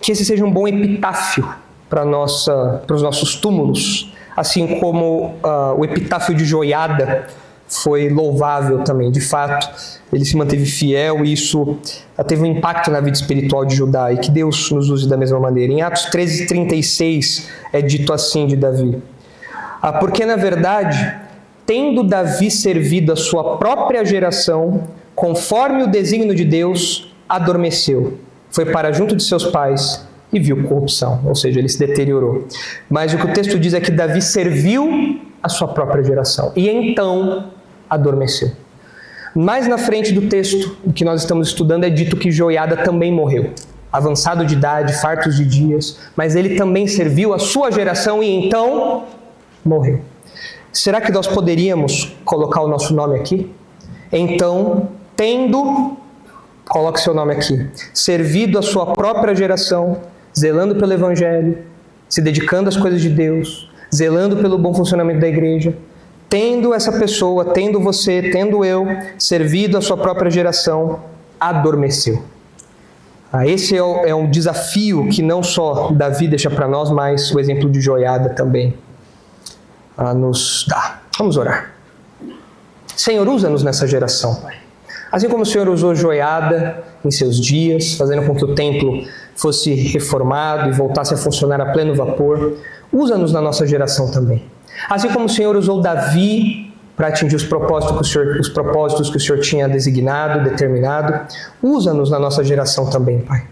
Que esse seja um bom epitáfio para os nossos túmulos. Assim como o epitáfio de Joiada foi louvável também. De fato, ele se manteve fiel e isso teve um impacto na vida espiritual de Judá, e que Deus nos use da mesma maneira. Em Atos 13:36 é dito assim de Davi: porque na verdade, tendo Davi servido a sua própria geração, conforme o desígnio de Deus, adormeceu, foi para junto de seus pais e viu corrupção, ou seja, ele se deteriorou. Mas o que o texto diz é que Davi serviu a sua própria geração e então adormeceu. Mais na frente do texto que nós estamos estudando é dito que Joiada também morreu, avançado de idade, fartos de dias, mas ele também serviu a sua geração e então morreu. Será que nós poderíamos colocar o nosso nome aqui? Então, tendo, coloque seu nome aqui, servido a sua própria geração, zelando pelo Evangelho, se dedicando às coisas de Deus, zelando pelo bom funcionamento da igreja, tendo essa pessoa, tendo você, tendo eu, servido a sua própria geração, adormeceu. Esse é um desafio que não só Davi deixa para nós, mas o exemplo de Joiada também nos dá. Vamos orar. Senhor, usa-nos nessa geração, Pai. Assim como o Senhor usou Joiada em seus dias, fazendo com que o templo fosse reformado e voltasse a funcionar a pleno vapor, usa-nos na nossa geração também. Assim como o Senhor usou Davi para atingir os propósitos que o Senhor tinha designado, determinado, usa-nos na nossa geração também, Pai.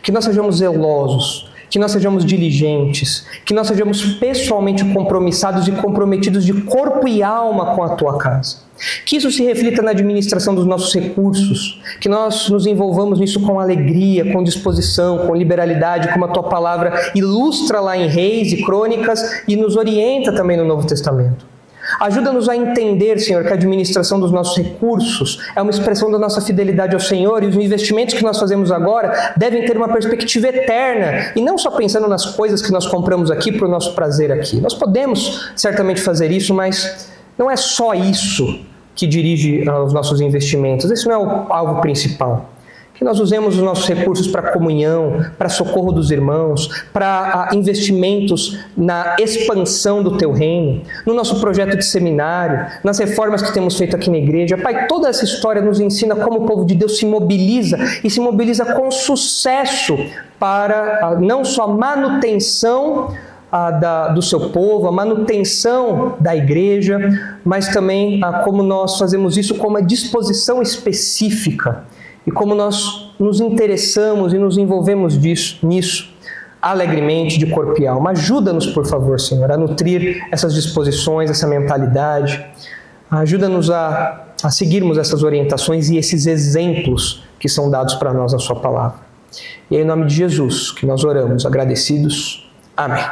Que nós sejamos zelosos, que nós sejamos diligentes, que nós sejamos pessoalmente compromissados e comprometidos de corpo e alma com a Tua casa. Que isso se reflita na administração dos nossos recursos, que nós nos envolvamos nisso com alegria, com disposição, com liberalidade, como a Tua palavra ilustra lá em Reis e Crônicas e nos orienta também no Novo Testamento. Ajuda-nos a entender, Senhor, que a administração dos nossos recursos é uma expressão da nossa fidelidade ao Senhor e os investimentos que nós fazemos agora devem ter uma perspectiva eterna e não só pensando nas coisas que nós compramos aqui para o nosso prazer aqui. Nós podemos certamente fazer isso, mas não é só isso que dirige os nossos investimentos. Esse não é o alvo principal. Que nós usemos os nossos recursos para comunhão, para socorro dos irmãos, para investimentos na expansão do Teu reino, no nosso projeto de seminário, nas reformas que temos feito aqui na igreja. Pai, toda essa história nos ensina como o povo de Deus se mobiliza e se mobiliza com sucesso para não só a manutenção do seu povo, a manutenção da igreja, mas também como nós fazemos isso com uma disposição específica e como nós nos interessamos e nos envolvemos nisso alegremente, de corpo e alma. Ajuda-nos, por favor, Senhor, a nutrir essas disposições, essa mentalidade. Ajuda-nos a seguirmos essas orientações e esses exemplos que são dados para nós na Sua palavra. E é em nome de Jesus que nós oramos, agradecidos. Amém.